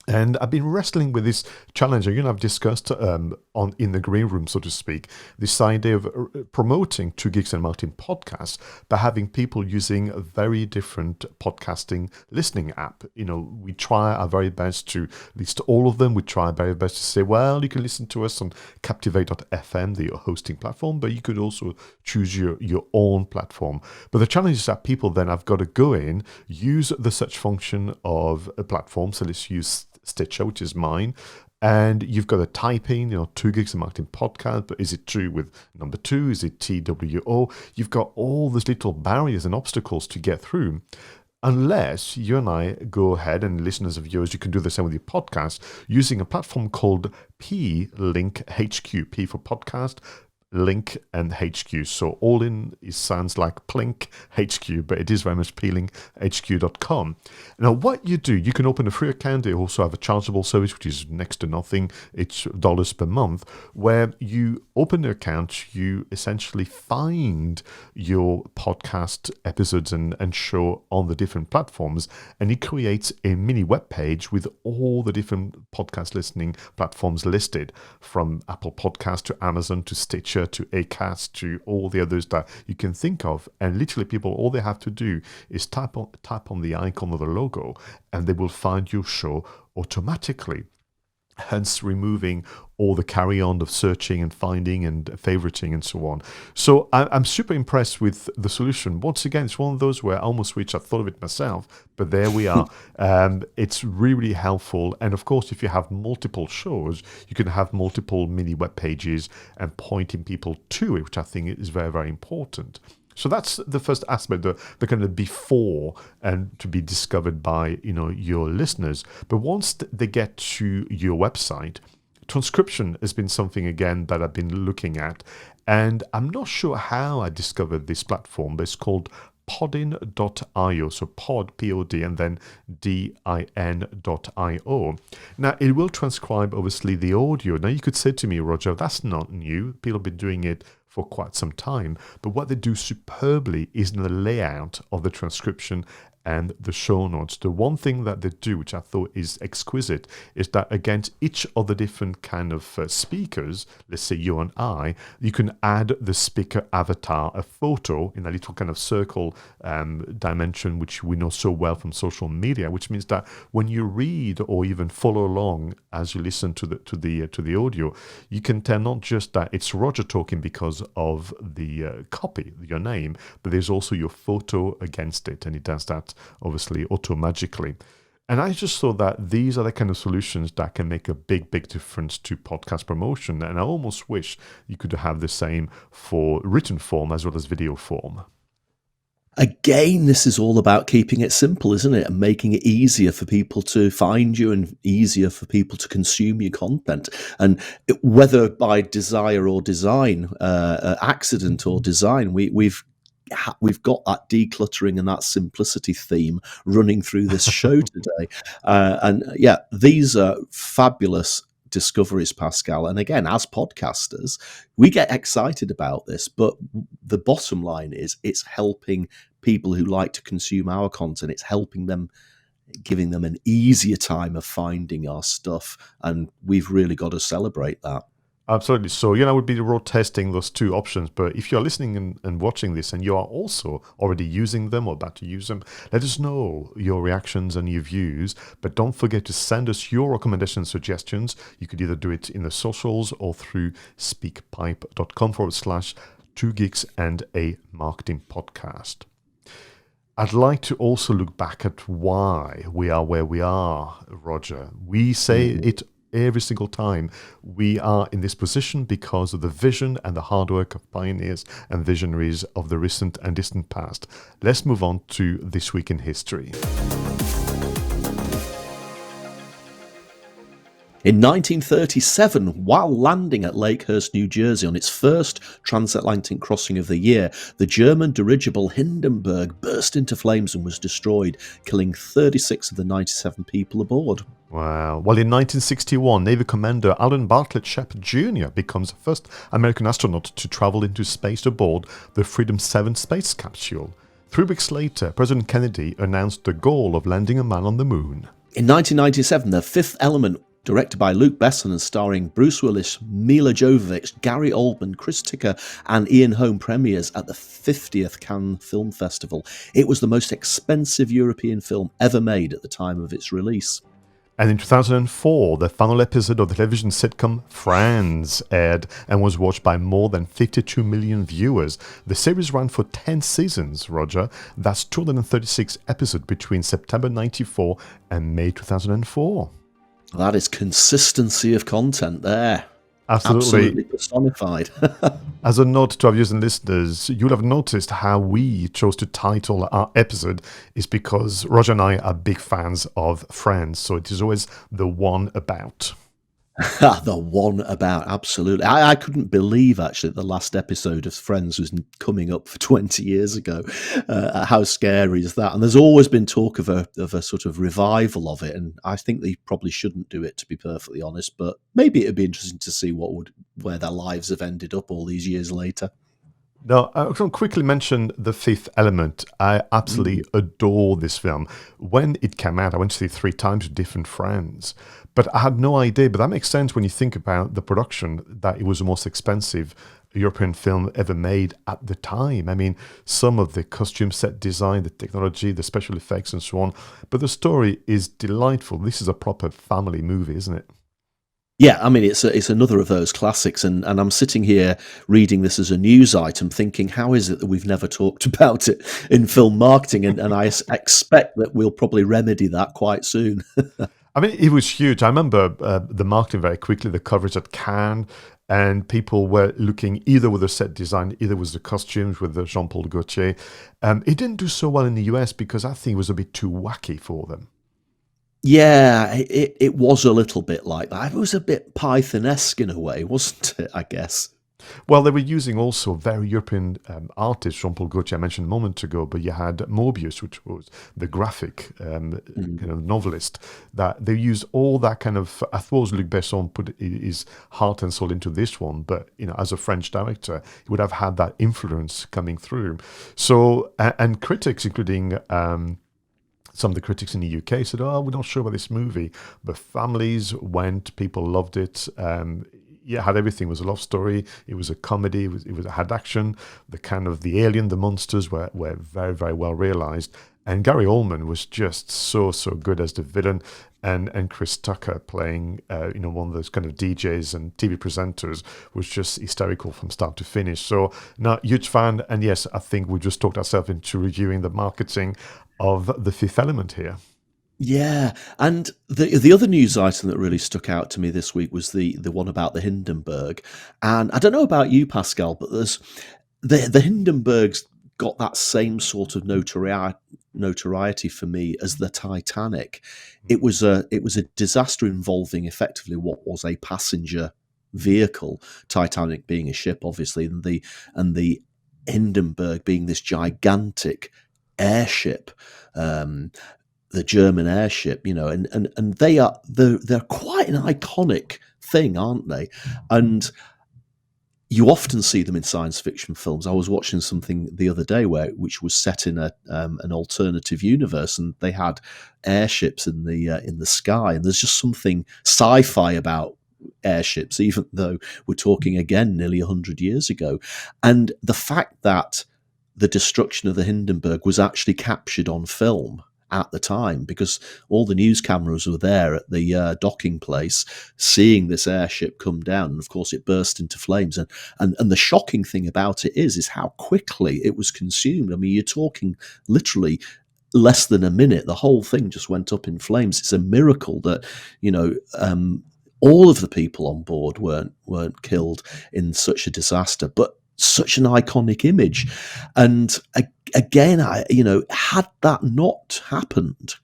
And I've been wrestling with this challenge. I've discussed in the green room, so to speak, this idea of promoting Two Geeks and 𝗏𝗏𝗧𝗏 podcasts by having people using a very different podcasting listening app. We try our very best to list all of them. We try our very best to say, well, you can listen to us on Captivate.fm, the hosting platform, but you could also choose your own platform. But the challenge is that people then have got to go in, use the search function of a platform. So let's use Stitcher, which is mine, and you've got to type in, Two Geeks and 𝗏𝗏𝗧𝗏 podcast, but is it two with number 2? Is it TWO? You've got all these little barriers and obstacles to get through. Unless you and I go ahead, and listeners of yours, you can do the same with your podcast, using a platform called P-Link HQ, P for podcast, Link and HQ. So all in, it sounds like Plink HQ, but it is very much plinkHQ.com. Now, what you do, you can open a free account. They also have a chargeable service, which is next to nothing. It's dollars per month, where you open the account, you essentially find your podcast episodes and show on the different platforms, and it creates a mini web page with all the different podcast listening platforms listed, from Apple Podcasts to Amazon to Stitcher to Acast to all the others that you can think of. And literally, people, all they have to do is tap on the icon of the logo, and they will find your show automatically, hence removing all the carry-on of searching and finding and favoriting and so on. So I'm super impressed with the solution. Once again, it's one of those where I almost wish I thought of it myself, but there we are. It's really helpful. And of course, if you have multiple shows, you can have multiple mini web pages and pointing people to it, which I think is very, very important. So that's the first aspect, the kind of before and to be discovered by your listeners. But once they get to your website, transcription has been something again that I've been looking at, and I'm not sure how I discovered this platform, but it's called Podin.io, so pod, P-O-D, and then D-I-N.io. Now, it will transcribe, obviously, the audio. Now, you could say to me, Roger, that's not new. People have been doing it for quite some time. But what they do superbly is in the layout of the transcription and the show notes. The one thing that they do, which I thought is exquisite, is that against each of the different kind of speakers, let's say you and I, you can add the speaker avatar, a photo in a little kind of circle dimension, which we know so well from social media, which means that when you read or even follow along as you listen to the audio, you can tell not just that it's Roger talking because of the copy, your name, but there's also your photo against it, and it does that obviously auto-magically. And I just thought that these are the kind of solutions that can make a big, big difference to podcast promotion. And I almost wish you could have the same for written form as well as video form. Again, this is all about keeping it simple, isn't it? And making it easier for people to find you and easier for people to consume your content. And whether by desire or design, accident or design, we've got that decluttering and that simplicity theme running through this show today. And yeah, these are fabulous discoveries, Pascal. And again, as podcasters, we get excited about this, but the bottom line is it's helping people who like to consume our content. It's helping them, giving them an easier time of finding our stuff. And we've really got to celebrate that. Absolutely. So, we'd be road testing those two options. But if you're listening and watching this and you are also already using them or about to use them, let us know your reactions and your views. But don't forget to send us your recommendations, suggestions. You could either do it in the socials or through speakpipe.com/Two Geeks and a Marketing Podcast. I'd like to also look back at why we are where we are, Roger. We say it every single time. We are in this position because of the vision and the hard work of pioneers and visionaries of the recent and distant past. Let's move on to This Week in History. In 1937, while landing at Lakehurst, New Jersey on its first transatlantic crossing of the year, the German dirigible Hindenburg burst into flames and was destroyed, killing 36 of the 97 people aboard. Wow. Well, in 1961, Navy Commander Alan Bartlett Shep Jr. becomes the first American astronaut to travel into space aboard the Freedom 7 space capsule. 3 weeks later, President Kennedy announced the goal of landing a man on the moon. In 1997, The Fifth Element, directed by Luc Besson and starring Bruce Willis, Mila Jovovich, Gary Oldman, Chris Tucker, and Ian Holm, premieres at the 50th Cannes Film Festival. It was the most expensive European film ever made at the time of its release. And in 2004, the final episode of the television sitcom Friends aired and was watched by more than 52 million viewers. The series ran for 10 seasons, Roger. That's 236 episodes between September 94 and May 2004. That is consistency of content there. Absolutely personified. As a note to our viewers and listeners, you'll have noticed how we chose to title our episode is because Roger and I are big fans of Friends, so it is always the one about. The one about, absolutely. I couldn't believe, actually, the last episode of Friends was coming up for 20 years ago. How scary is that? And there's always been talk of a sort of revival of it, and I think they probably shouldn't do it, to be perfectly honest, but maybe it'd be interesting to see where their lives have ended up all these years later. Now, I can quickly mention The Fifth Element. I absolutely adore this film. When it came out, I went to see it 3 times with different friends. But I had no idea. But that makes sense when you think about the production, that it was the most expensive European film ever made at the time. I mean, some of the costume set design, the technology, the special effects and so on. But the story is delightful. This is a proper family movie, isn't it? Yeah, I mean, it's another of those classics, and I'm sitting here reading this as a news item thinking, how is it that we've never talked about it in film marketing? And I expect that we'll probably remedy that quite soon. I mean, it was huge. I remember the marketing very quickly, the coverage at Cannes, and people were looking either with the set design, either with the costumes, with the Jean-Paul Gaultier. It didn't do so well in the US because I think it was a bit too wacky for them. Yeah, it was a little bit like that. It was a bit Python-esque in a way, wasn't it, I guess? Well, they were using also very European artists, Jean-Paul Gaultier I mentioned a moment ago, but you had Moebius, which was the graphic kind of novelist, that they used all that kind of, I suppose Luc Besson put his heart and soul into this one, but as a French director, he would have had that influence coming through. So, and critics, including some of the critics in the UK said, "Oh, we're not sure about this movie," but families went, people loved it. It had everything. It was a love story. It was a comedy. It had action. The alien, the monsters were very, very well realized. And Gary Oldman was just so good as the villain, and Chris Tucker playing one of those kind of DJs and TV presenters was just hysterical from start to finish. So, no, huge fan. And yes, I think we just talked ourselves into reviewing the marketing of The Fifth Element here. Yeah, and the other news item that really stuck out to me this week was the one about the Hindenburg. And I don't know about you, Pascal, but there's the Hindenburg's got that same sort of notoriety for me as the Titanic. It was a disaster involving effectively what was a passenger vehicle, Titanic being a ship, obviously, and the Hindenburg being this gigantic airship, the German airship, and they're quite an iconic thing, aren't they? And you often see them in science fiction films. I was watching something the other day which was set in an alternative universe, and they had airships in the sky, and there's just something sci-fi about airships, even though we're talking again nearly 100 years ago. And the fact that the destruction of the Hindenburg was actually captured on film at the time, because all the news cameras were there at the docking place, seeing this airship come down, and of course it burst into flames. And the shocking thing about it is how quickly it was consumed. I mean, you're talking literally less than a minute. The whole thing just went up in flames. It's a miracle that all of the people on board weren't killed in such a disaster, but such an iconic image. And again, had that not happened,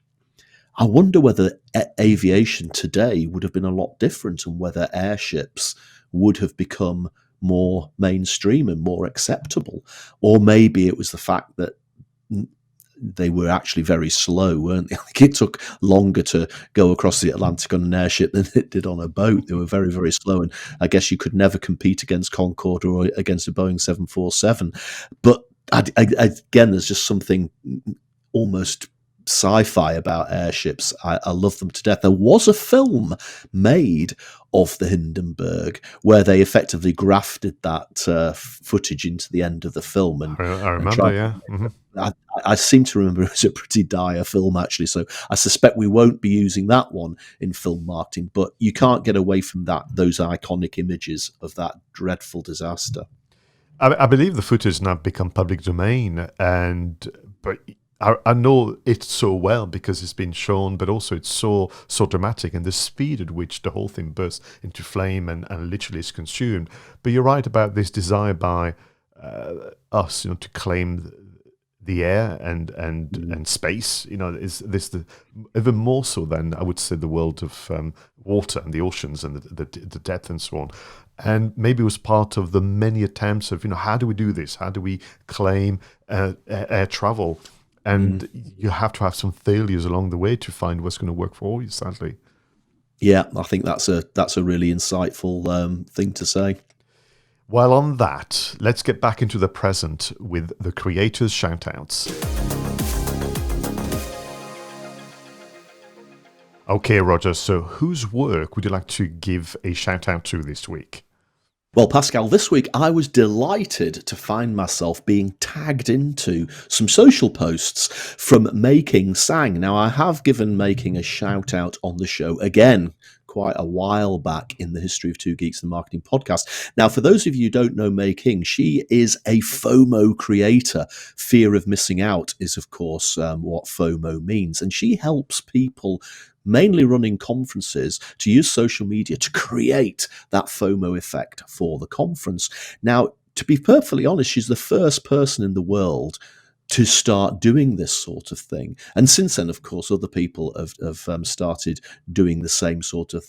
I wonder whether aviation today would have been a lot different, and whether airships would have become more mainstream and more acceptable. Or maybe it was the fact that they were actually very slow, weren't they? Like, it took longer to go across the Atlantic on an airship than it did on a boat. They were very, very slow, and I guess you could never compete against Concorde or against a Boeing 747. But again, there's just something almost sci-fi about airships. I love them to death. There was a film made of the Hindenburg where they effectively grafted that footage into the end of the film and remember, tried. yeah. Mm-hmm. I seem to remember it was a pretty dire film, actually. So I suspect we won't be using that one in film marketing. But you can't get away from those iconic images of that dreadful disaster. I believe the footage now become public domain, but I know it so well because it's been shown, but also it's so dramatic, and the speed at which the whole thing bursts into flame and literally is consumed. But you're right about this desire by us, to claim the air and space. Is this even more so than, I would say, the world of water and the oceans and the depth and so on. And maybe it was part of the many attempts of, how do we do this? How do we claim air travel? And you have to have some failures along the way to find what's going to work for you, sadly. Yeah, I think that's a really insightful thing to say. Well, on that, let's get back into the present with the creators' shout-outs. Okay, Roger, so whose work would you like to give a shout-out to this week? Well, Pascal, this week I was delighted to find myself being tagged into some social posts from Making Sang. Now, I have given Making a shout out on the show again quite a while back in the history of Two Geeks, the marketing podcast. Now, for those of you who don't know Making, she is a FOMO creator. Fear of missing out is, of course, what FOMO means. And she helps people mainly running conferences to use social media to create that FOMO effect for the conference. Now, to be perfectly honest, she's the first person in the world to start doing this sort of thing. And since then, of course, other people have started doing the same sort of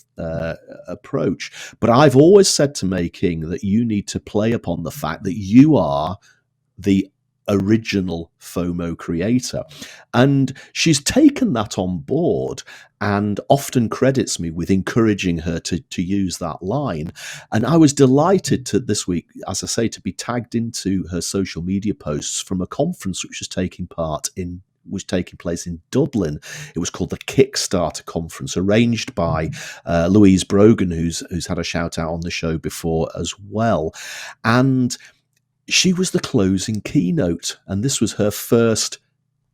approach. But I've always said to Making that you need to play upon the fact that you are the original FOMO creator. And she's taken that on board and often credits me with encouraging her to use that line. And I was delighted to this week, as I say, to be tagged into her social media posts from a conference which was taking place in Dublin. It was called the Kickstarter Conference, arranged by Louise Brogan, who's had a shout out on the show before as well. And she was the closing keynote, and this was her first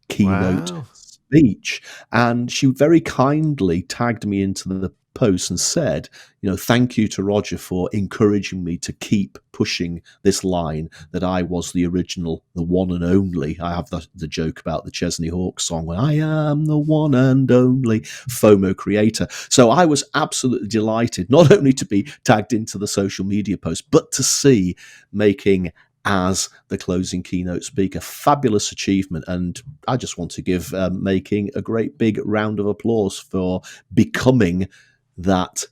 keynote speech. And she very kindly tagged me into the post and said, thank you to Roger for encouraging me to keep pushing this line that I was the original, the one and only. I have the joke about the Chesney Hawkes song, where I am the one and only FOMO creator. So I was absolutely delighted, not only to be tagged into the social media post, but to see Making as the closing keynote speaker. Fabulous achievement. And I just want to give Making a great big round of applause for becoming that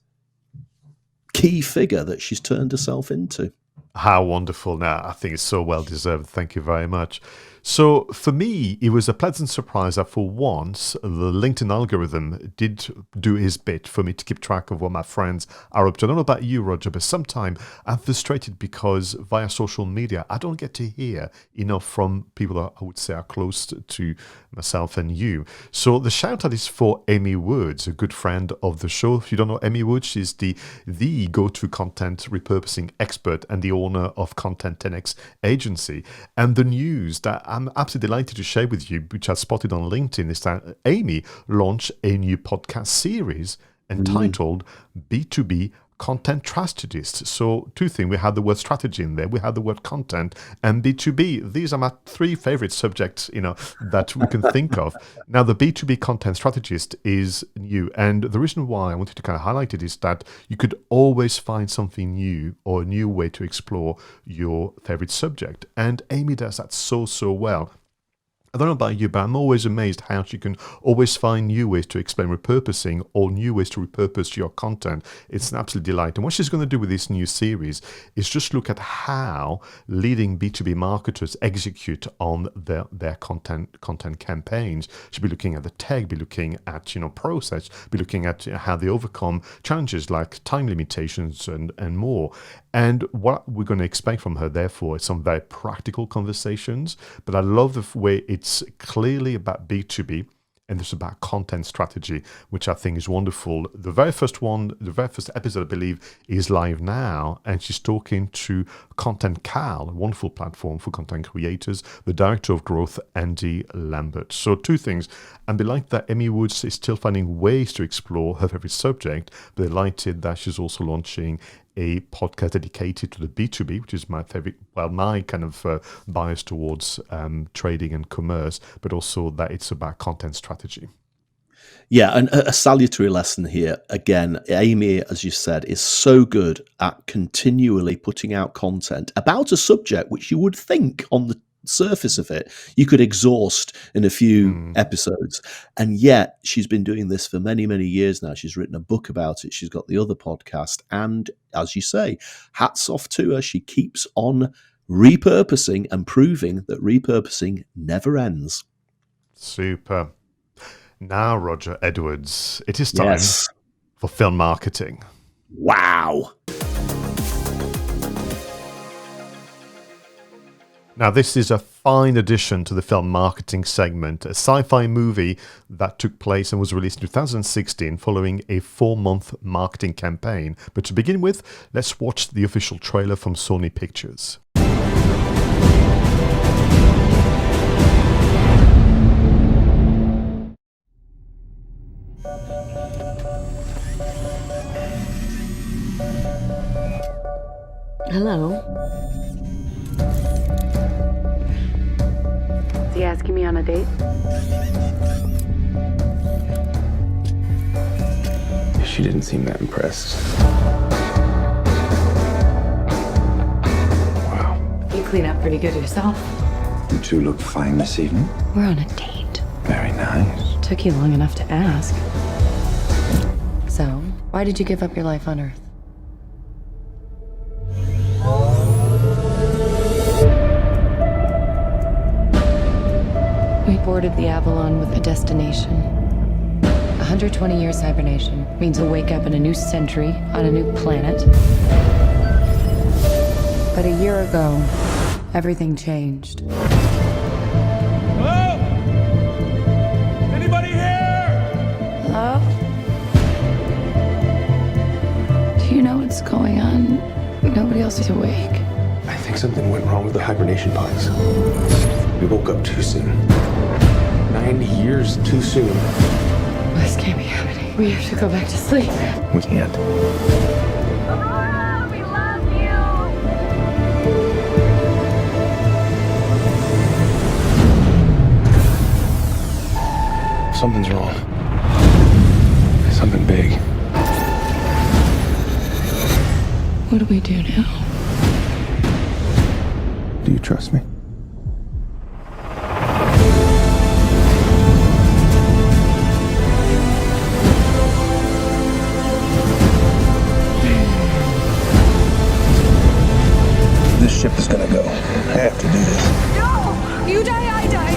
key figure that she's turned herself into. How wonderful. Now, I think it's so well deserved. Thank you very much. So for me, it was a pleasant surprise that for once, the LinkedIn algorithm did do his bit for me to keep track of what my friends are up to. I don't know about you, Roger, but sometimes I'm frustrated because via social media, I don't get to hear enough from people that I would say are close to myself and you. So the shout out is for Amy Woods, a good friend of the show. If you don't know Amy Woods, she's the go-to content repurposing expert and the owner of Content 10X agency. And the news that I'm absolutely delighted to share with you, which I spotted on LinkedIn, is that Amy launched a new podcast series entitled B2B Content Strategist. So two things. We had the word strategy in there. We had the word content and B2B. These are my three favorite subjects, that we can think of. Now, the B2B Content Strategist is new. And the reason why I wanted to kind of highlight it is that you could always find something new or a new way to explore your favorite subject. And Amy does that so well. I don't know about you, but I'm always amazed how she can always find new ways to explain repurposing or new ways to repurpose your content. It's an absolute delight. And what she's going to do with this new series is just look at how leading B2B marketers execute on their content campaigns. She'll be looking at the tech, be looking at process, be looking at how they overcome challenges like time limitations and more. And what we're going to expect from her, therefore, is some very practical conversations. But I love the way it's clearly about B2B, and it's about content strategy, which I think is wonderful. The very first episode, I believe, is live now, and she's talking to Content Cal, a wonderful platform for content creators, the director of growth, Andy Lambert. So two things. I'm delighted that Amy Woods is still finding ways to explore her favorite subject, but delighted that she's also launching a podcast dedicated to the B2B, which is my favorite, my kind of bias towards trading and commerce, but also that it's about content strategy. Yeah, and a salutary lesson here. Again, Amy, as you said, is so good at continually putting out content about a subject which you would think on the surface of it you could exhaust in a few episodes, and yet she's been doing this for many years now. She's written a book about it, she's got the other podcast, and as you say, hats off to her. She keeps on repurposing and proving that repurposing never ends. Super. Now, Roger Edwards, it is time for film marketing. Wow. Now, this is a fine addition to the film marketing segment, a sci-fi movie that took place and was released in 2016 following a 4-month marketing campaign. But to begin with, let's watch the official trailer from Sony Pictures. Hello. Is he asking me on a date? She didn't seem that impressed. Wow. You clean up pretty good yourself. You two look fine this evening. We're on a date. Very nice. Took you long enough to ask. So, why did you give up your life on Earth? We boarded the Avalon with a destination. 120 years hibernation means we'll wake up in a new century on a new planet. But a year ago, everything changed. Hello? Anybody here? Hello? Do you know what's going on? Nobody else is awake. I think something went wrong with the hibernation pods. We woke up too soon. 9 years too soon. This can't be happening. We have to go back to sleep. We can't. Aurora, we love you! Something's wrong. Something big. What do we do now? Do you trust me? This ship is gonna go. I have to do this. No! You die, I die!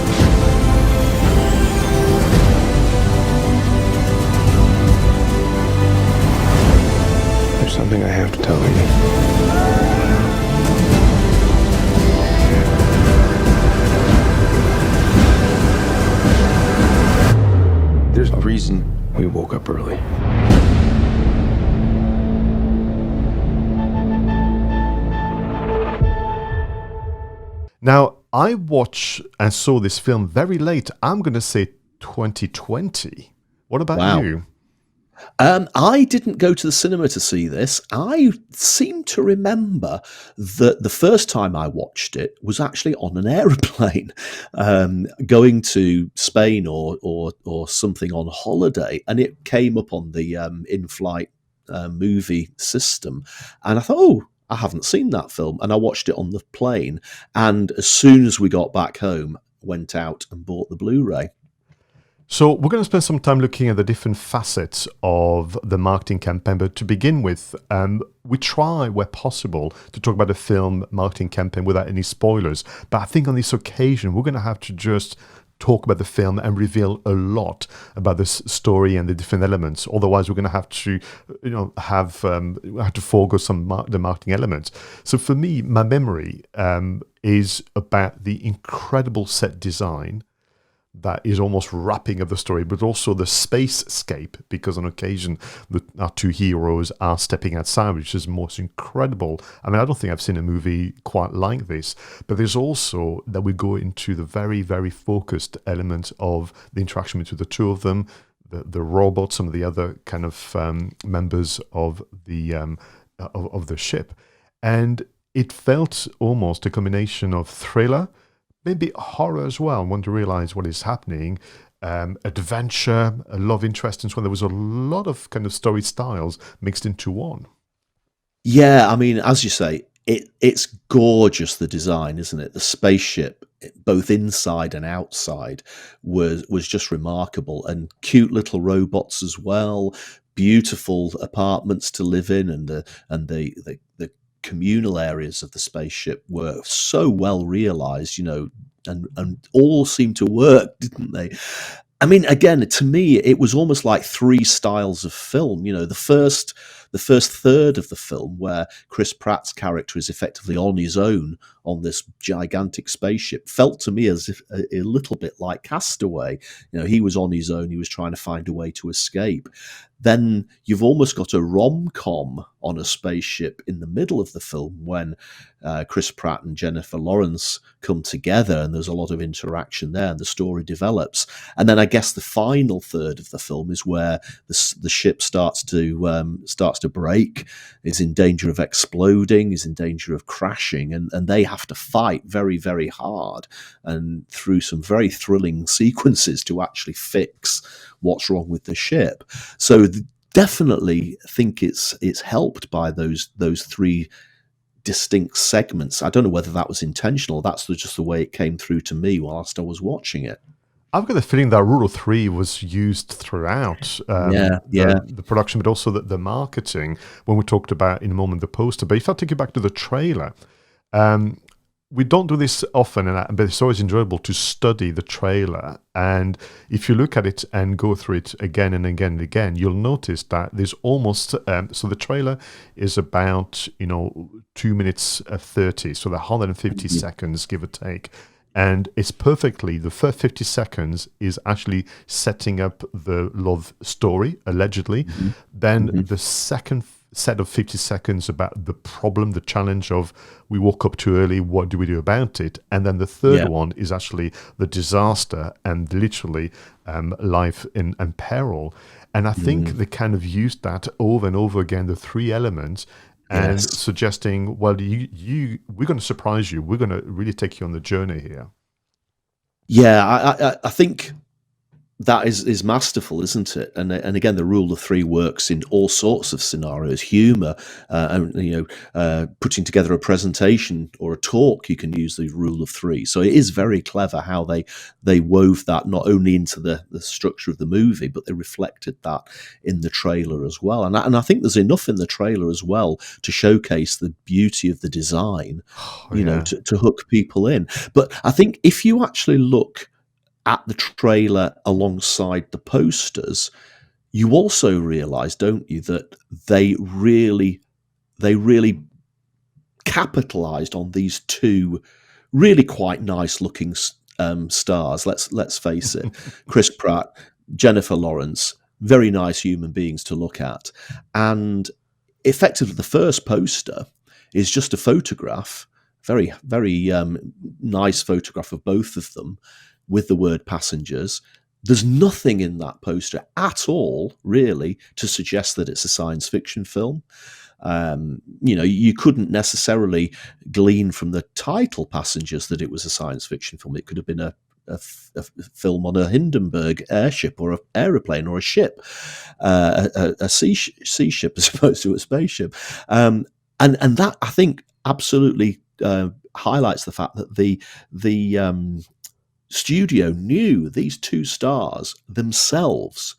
There's something I have to tell you. There's a reason we woke up early. Now, I watched and saw this film very late. I'm going to say 2020. What about you? I didn't go to the cinema to see this. I seem to remember that the first time I watched it was actually on an aeroplane, going to Spain or something on holiday, and it came up on the in-flight movie system, and I thought, oh, I haven't seen that film, and I watched it on the plane. And as soon as we got back home, went out and bought the Blu-ray. So we're going to spend some time looking at the different facets of the marketing campaign. But to begin with, we try, where possible, to talk about the film marketing campaign without any spoilers. But I think on this occasion, we're going to have to just talk about the film and reveal a lot about this story and the different elements. Otherwise, we're going to have to, have to forego the marketing elements. So for me, my memory is about the incredible set design, that is almost wrapping up the story, but also the spacescape, because on occasion our two heroes are stepping outside, which is most incredible. I mean, I don't think I've seen a movie quite like this, but there's also that we go into the very, very focused element of the interaction between the two of them, the robot, some of the other kind of members of the ship. And it felt almost a combination of thriller, maybe horror as well, when to realize what is happening, adventure, a love interest, and so on. There was a lot of kind of story styles mixed into one. Yeah, I mean, as you say, it's gorgeous, the design, isn't it? The spaceship, both inside and outside, was just remarkable, and cute little robots as well, beautiful apartments to live in, and the communal areas of the spaceship were so well realized, and all seemed to work, didn't they? I mean, again, to me, it was almost like three styles of film. The first third of the film, where Chris Pratt's character is effectively on his own on this gigantic spaceship, felt to me as if a little bit like Castaway. He was on his own. He was trying to find a way to escape. Then you've almost got a rom-com on a spaceship in the middle of the film, when Chris Pratt and Jennifer Lawrence come together, and there's a lot of interaction there, and the story develops. And then I guess the final third of the film is where the ship starts to break, is in danger of exploding, is in danger of crashing, and they have to fight very, very hard and through some very thrilling sequences to actually fix what's wrong with the ship. So definitely think it's helped by those three distinct segments. I don't know whether that was intentional. That's just the way it came through to me whilst I was watching it. I've got the feeling that Rule of Three was used throughout the production, but also the marketing, when we talked about in a moment the poster. But if I take you back to the trailer, we don't do this often, but it's always enjoyable to study the trailer. And if you look at it and go through it again and again and again, you'll notice that there's almost so the trailer is about 2 minutes 30, so the 150 seconds, give or take. And it's perfectly, the first 50 seconds is actually setting up the love story, allegedly. Then the second set of 50 seconds about the problem, the challenge of we woke up too early, what do we do about it? And then the third one is actually the disaster and literally life in peril. And I think they kind of used that over and over again, the three elements, and suggesting, well, we're going to surprise you. We're going to really take you on the journey here. Yeah, I think that is masterful, isn't it? And again, the rule of three works in all sorts of scenarios. Humor, putting together a presentation or a talk, you can use the rule of three. So it is very clever how they wove that not only into the structure of the movie, but they reflected that in the trailer as well. And I think there's enough in the trailer as well to showcase the beauty of the design, to hook people in. But I think if you actually look at the trailer alongside the posters, you also realize, don't you, that they really capitalized on these two really quite nice looking stars. Let's face it. Chris Pratt, Jennifer Lawrence, very nice human beings to look at. And effectively the first poster is just a photograph, very, very nice photograph of both of them, with the word passengers. There's nothing in that poster at all, really, to suggest that it's a science fiction film. You couldn't necessarily glean from the title Passengers that it was a science fiction film. It could have been a film on a Hindenburg airship or an aeroplane or a ship, a sea ship as opposed to a spaceship. And that, I think, absolutely highlights the fact that the studio knew these two stars themselves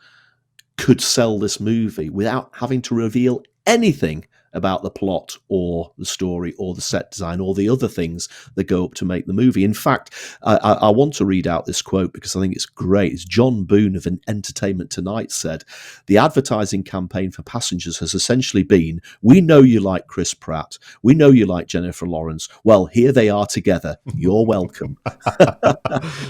could sell this movie without having to reveal anything about the plot or the story or the set design or the other things that go up to make the movie. In fact, I want to read out this quote because I think it's great. It's John Boone of Entertainment Tonight said, "The advertising campaign for Passengers has essentially been, we know you like Chris Pratt. We know you like Jennifer Lawrence. Well, here they are together. You're welcome."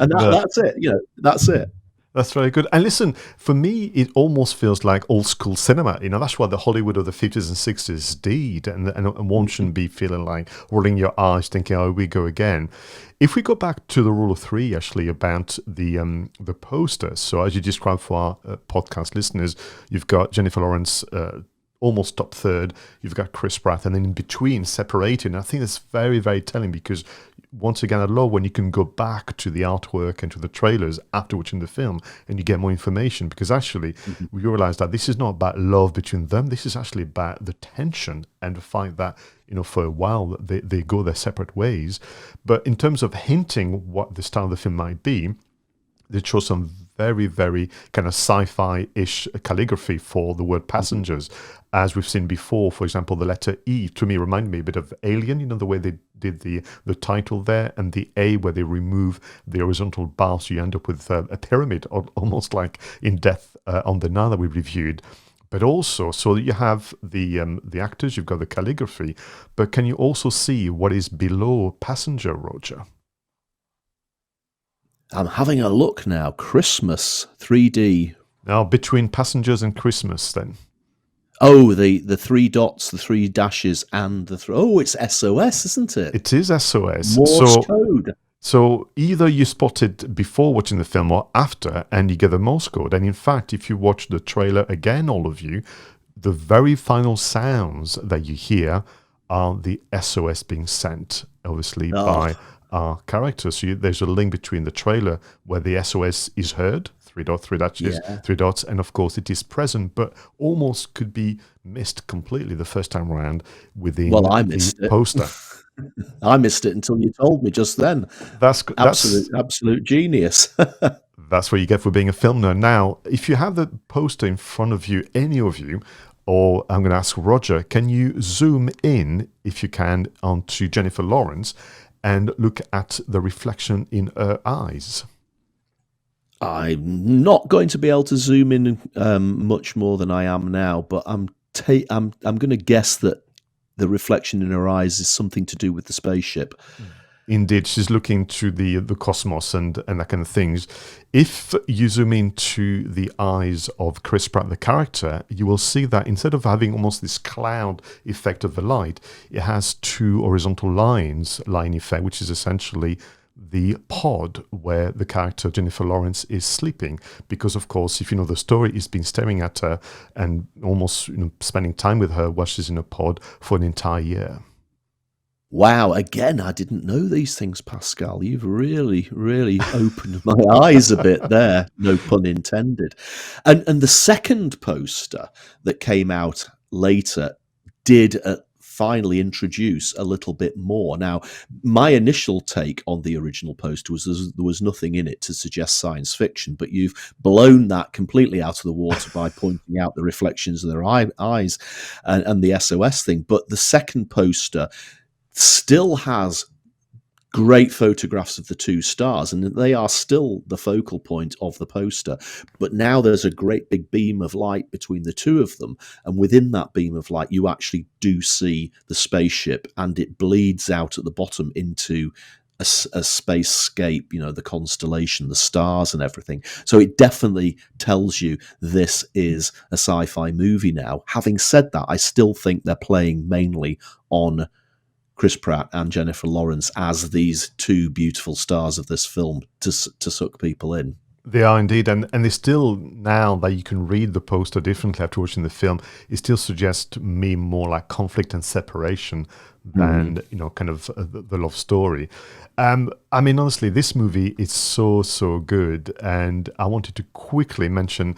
And that's it. That's it. That's very good. And listen, for me, it almost feels like old school cinema. That's what the Hollywood of the 50s and 60s did. And one shouldn't be feeling like rolling your eyes thinking, oh, we go again. If we go back to the rule of three, actually, about the poster. So as you described for our podcast listeners, you've got Jennifer Lawrence almost top third. You've got Chris Pratt, and then in between, separated. And I think that's very, very telling because once again, I love when you can go back to the artwork and to the trailers after watching the film and you get more information because actually we realize that this is not about love between them. This is actually about the tension and the fact that, for a while they go their separate ways. But in terms of hinting what the style of the film might be, they show some very, very kind of sci-fi-ish calligraphy for the word passengers. As we've seen before, for example, the letter E, to me, reminded me a bit of Alien, the way they did the title there, and the A, where they remove the horizontal bar, so you end up with a pyramid, almost like in Death on the Nile that we reviewed. But also, so you have the actors, you've got the calligraphy, but can you also see what is below passenger, Roger? I'm having a look now. Christmas 3D. Now, between passengers and Christmas, then. Oh, the three dots, the three dashes, and it's SOS, isn't it? It is SOS. Morse code. So either you spot it before watching the film or after, and you get the Morse code. And in fact, if you watch the trailer again, all of you, the very final sounds that you hear are the SOS being sent, obviously, by our characters. So there's a link between the trailer where the SOS is heard, three dots, and of course it is present, but almost could be missed completely the first time around within the poster. I missed it until you told me just then. That's absolute genius. That's what you get for being a film nerd. Now, if you have the poster in front of you, any of you, or I'm going to ask Roger, can you zoom in, if you can, onto Jennifer Lawrence and look at the reflection in her eyes? I'm not going to be able to zoom in much more than I am now, but I'm going to guess that the reflection in her eyes is something to do with the spaceship. Indeed, she's looking to the cosmos and that kind of things. If you zoom into the eyes of Chris Pratt, the character, you will see that instead of having almost this cloud effect of the light, it has two horizontal line effect, which is essentially the pod where the character Jennifer Lawrence is sleeping. Because, of course, if you know the story, he's been staring at her and almost spending time with her while she's in a pod for an entire year. Wow, again, I didn't know these things, Pascal. You've really, really opened my eyes a bit there, no pun intended. And the second poster that came out later did finally introduce a little bit more. Now, my initial take on the original poster was there was nothing in it to suggest science fiction, but you've blown that completely out of the water by pointing out the reflections of their eyes and the SOS thing. But the second poster still has great photographs of the two stars, and they are still the focal point of the poster. But now there's a great big beam of light between the two of them, and within that beam of light, you actually do see the spaceship, and it bleeds out at the bottom into a spacescape, the constellation, the stars and everything. So it definitely tells you this is a sci-fi movie now. Having said that, I still think they're playing mainly on Chris Pratt and Jennifer Lawrence as these two beautiful stars of this film to suck people in. They are indeed, and they still, now that you can read the poster differently after watching the film, it still suggests to me more like conflict and separation than kind of the love story. I mean, honestly, this movie is so good, and I wanted to quickly mention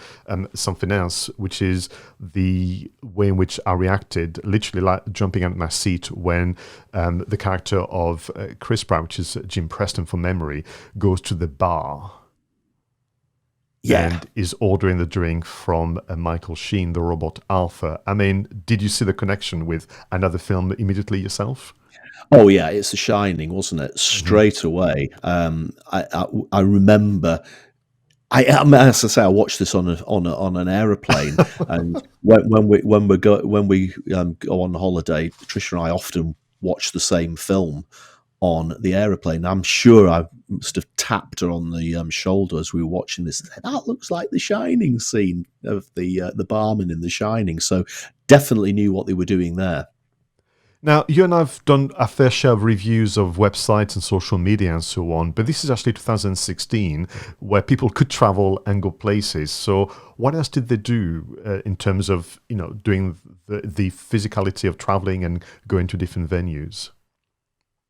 something else, which is the way in which I reacted, literally like jumping out of my seat when the character of Chris Pratt, which is Jim Preston from memory, goes to the bar. and is ordering the drink from Michael Sheen, the robot Alpha. I mean, did you see the connection with another film immediately yourself? Oh yeah, it's The Shining, wasn't it? Straight away. I remember. As I say, I watched this on an aeroplane, and when we go on holiday, Tricia and I often watch the same film on the aeroplane. I'm sure I must have tapped her on the shoulder as we were watching this. That looks like the Shining scene of the barman in The Shining. So definitely knew what they were doing there. Now, you and I have done a fair share of reviews of websites and social media and so on, but this is actually 2016, where people could travel and go places. So what else did they do in terms of, doing the physicality of traveling and going to different venues?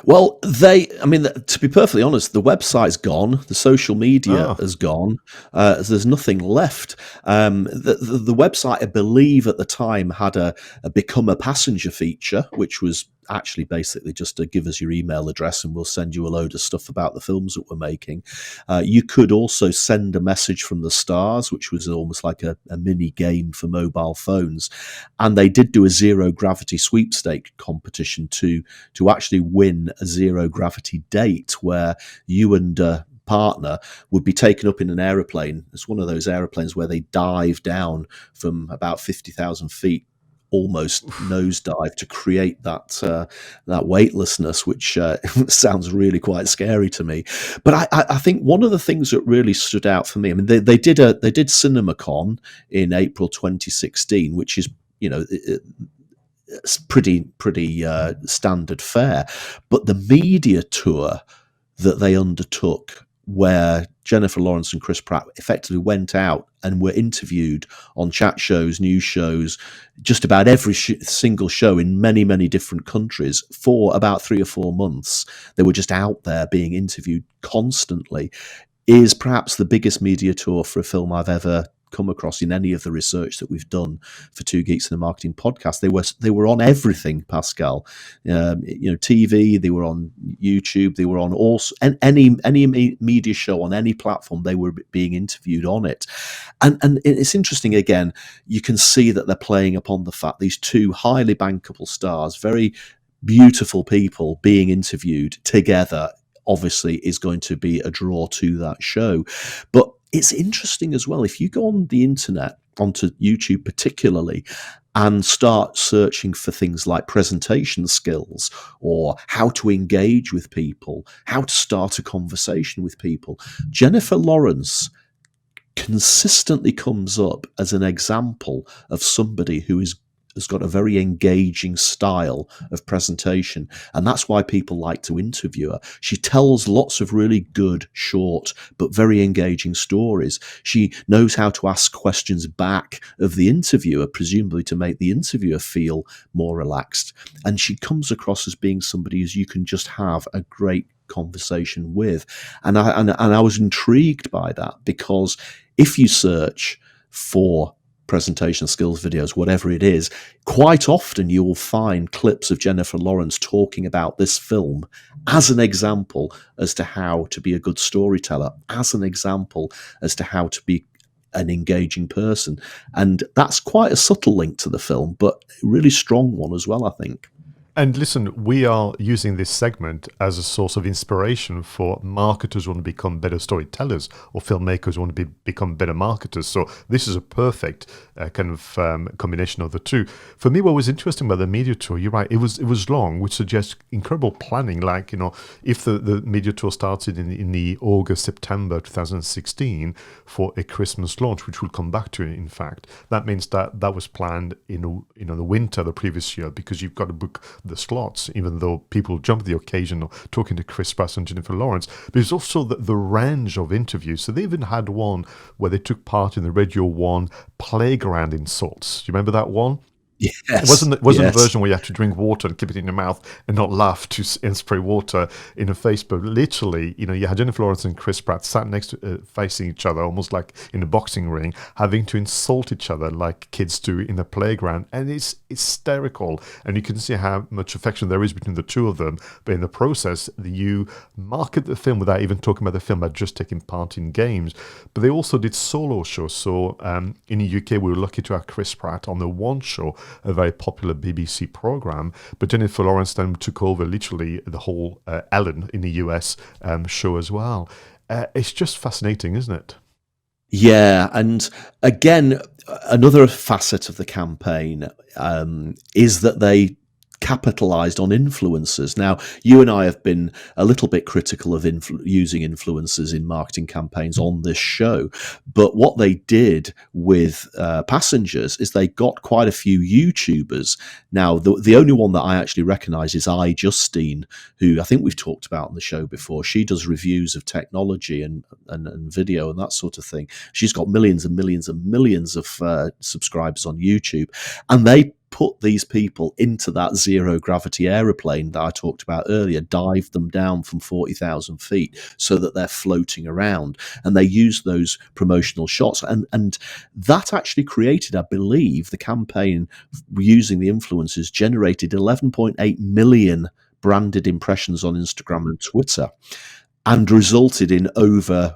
Well, to be perfectly honest, the website's gone. The social media has gone. There's nothing left. The website, I believe, at the time had a become a passenger feature, which was actually basically just to give us your email address and we'll send you a load of stuff about the films that we're making. You could also send a message from the stars, which was almost like a mini game for mobile phones. And they did do a zero gravity sweepstake competition to actually win a zero gravity date where you and partner would be taken up in an aeroplane. It's one of those aeroplanes where they dive down from about 50,000 feet, almost nosedive, to create that weightlessness, which sounds really quite scary to me. But I think one of the things that really stood out for me, I mean, they did 𝗔𝗵𝗲 in April 2016, which is it's pretty standard fare. But the media tour that they undertook, where Jennifer Lawrence and Chris Pratt effectively went out and were interviewed on chat shows, news shows, just about every single show in many, many different countries for about 3 or 4 months. They were just out there being interviewed constantly, is perhaps the biggest media tour for a film I've ever come across in any of the research that we've done for Two Geeks and a Marketing podcast. They were on everything, Pascal. TV, they were on YouTube, they were on any media show on any platform, they were being interviewed on it. And it's interesting, again, you can see that they're playing upon the fact these two highly bankable stars, very beautiful people being interviewed together, obviously is going to be a draw to that show. But it's interesting as well, if you go on the internet, onto YouTube particularly, and start searching for things like presentation skills or how to engage with people, how to start a conversation with people, Jennifer Lawrence consistently comes up as an example of somebody who has got a very engaging style of presentation, and that's why people like to interview her. She tells lots of really good, short, but very engaging stories. She knows how to ask questions back of the interviewer, presumably to make the interviewer feel more relaxed. And she comes across as being somebody who you can just have a great conversation with. And I was intrigued by that, because if you search for presentation skills videos, whatever it is, quite often you will find clips of Jennifer Lawrence talking about this film as an example as to how to be a good storyteller, as an example as to how to be an engaging person. And that's quite a subtle link to the film, but a really strong one as well, I think. And listen, we are using this segment as a source of inspiration for marketers who want to become better storytellers or filmmakers who want to become better marketers. So this is a perfect combination of the two. For me, what was interesting about the media tour, you're right, it was long, which suggests incredible planning. Like, if the media tour started in the August, September 2016 for a Christmas launch, which we'll come back to, in fact, that means that was planned in the winter the previous year, because you've got to book the slots, even though people jump at the occasion of talking to Chris Pratt and Jennifer Lawrence. But there's also the range of interviews. So they even had one where they took part in the Radio 1 Playground Insults. Do you remember that one? Yes, Wasn't the yes. version where you had to drink water and keep it in your mouth and not laugh and spray water in a face? But literally, you had Jennifer Lawrence and Chris Pratt sat next to facing each other, almost like in a boxing ring, having to insult each other like kids do in the playground, and it's hysterical. And you can see how much affection there is between the two of them. But in the process, you market the film without even talking about the film, but just taking part in games. But they also did solo shows. So in the UK, we were lucky to have Chris Pratt on the One Show, a very popular BBC program, but Jennifer Lawrence then took over literally the whole Ellen in the US show as well. It's just fascinating, isn't it? Yeah, and again, another facet of the campaign is that they capitalized on influencers. Now, you and I have been a little bit critical of using influencers in marketing campaigns on this show, but what they did with Passengers is they got quite a few YouTubers. Now, the only one that I actually recognize is 𝗖𝗍𝗲𝗄, who I think we've talked about on the show before. She does reviews of technology and video and that sort of thing. She's got millions and millions and millions of subscribers on YouTube, and they put these people into that zero gravity aeroplane that I talked about earlier, dive them down from 40,000 feet so that they're floating around, and they use those promotional shots, and that actually created, I believe, the campaign using the influencers generated 11.8 million branded impressions on Instagram and Twitter, and resulted in over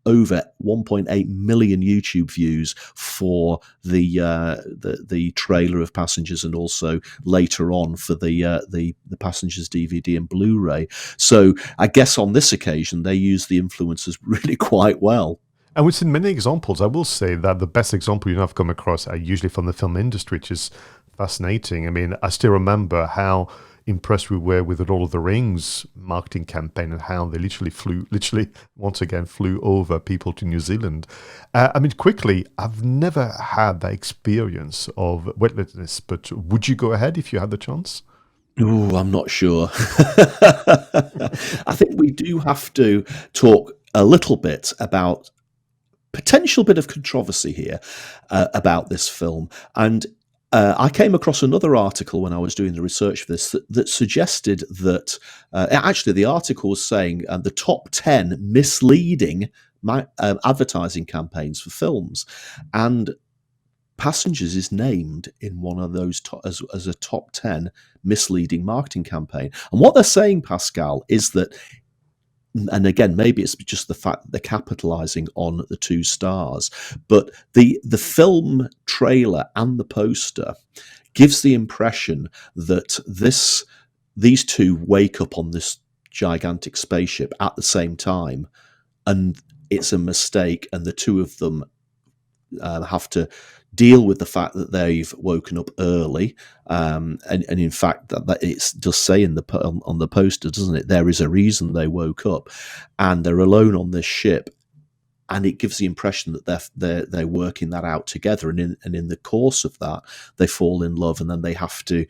1.8 million YouTube views for the trailer of Passengers, and also later on for the Passengers DVD and Blu-ray. So I guess on this occasion they used the influencers really quite well. And we've seen many examples. I will say that the best example I've come across are usually from the film industry, which is fascinating. I mean, I still remember how impressed we were with the Lord of the Rings marketing campaign and how they literally once again flew over people to New Zealand. I mean, quickly, I've never had that experience of weightlessness, but would you go ahead if you had the chance? Oh, I'm not sure. I think we do have to talk a little bit about potential bit of controversy here about this film. And I came across another article when I was doing the research for this that suggested that actually the article was saying the top 10 misleading advertising campaigns for films, and Passengers is named in one of those as a top 10 misleading marketing campaign. And what they're saying, Pascal, is that, and again, maybe it's just the fact that they're capitalizing on the 2 stars, but the film trailer and the poster gives the impression that these two wake up on this gigantic spaceship at the same time, and it's a mistake, and the two of them have to deal with the fact that they've woken up early, and in fact that it does say on the poster, doesn't it? There is a reason they woke up, and they're alone on this ship, and it gives the impression that they're working that out together, and in the course of that they fall in love, and then they have to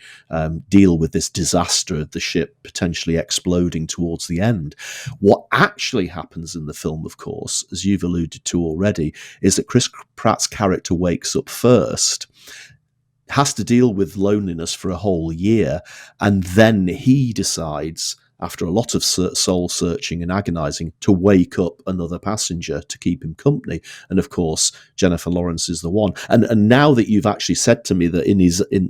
deal with this disaster of the ship potentially exploding towards the end. What actually happens in the film, of course, as you've alluded to already, is that Chris Pratt's character wakes up first, has to deal with loneliness for a whole year, and then he decides, after a lot of soul searching and agonizing, to wake up another passenger to keep him company. And of course, Jennifer Lawrence is the one. And now that you've actually said to me that in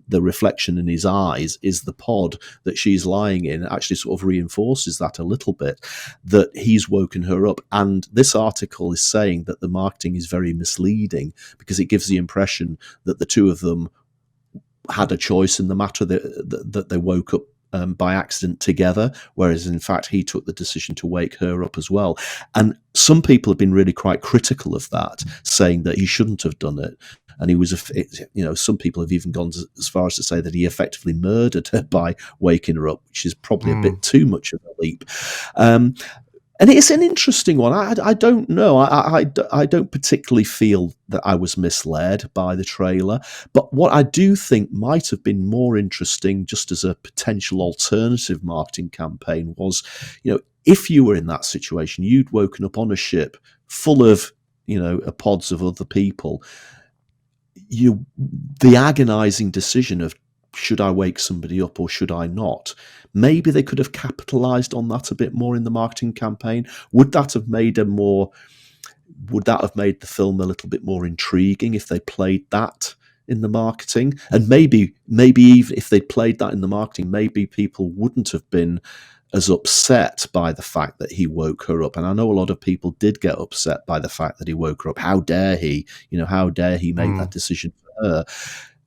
the reflection in his eyes is the pod that she's lying in, actually sort of reinforces that a little bit, that he's woken her up. And this article is saying that the marketing is very misleading because it gives the impression that the two of them had a choice in the matter, that they woke up by accident together, whereas in fact he took the decision to wake her up as well. And some people have been really quite critical of that, saying that he shouldn't have done it. And he was, some people have even gone as far as to say that he effectively murdered her by waking her up, which is probably a bit too much of a leap. And it's an interesting one. I don't know. I don't particularly feel that I was misled by the trailer. But what I do think might have been more interesting, just as a potential alternative marketing campaign, was, if you were in that situation, you'd woken up on a ship full of, pods of other people. the agonizing decision of, should I wake somebody up or should I not? Maybe they could have capitalized on that a bit more in the marketing campaign. Would that have made the film a little bit more intriguing if they played that in the marketing? And maybe even if they played that in the marketing, maybe people wouldn't have been as upset by the fact that he woke her up. And I know a lot of people did get upset by the fact that he woke her up. How dare he? How dare he make that decision for her?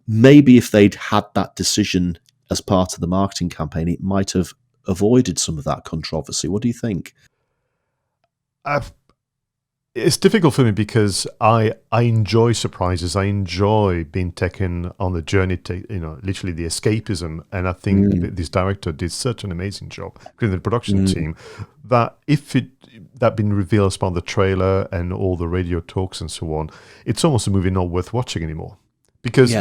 Maybe if they'd had that decision as part of the marketing campaign, it might have avoided some of that controversy. What do you think? It's difficult for me because I enjoy surprises. I enjoy being taken on the journey to, literally the escapism. And I think this director did such an amazing job, including the production team, that if that been revealed as part of the trailer and all the radio talks and so on, it's almost a movie not worth watching anymore. Because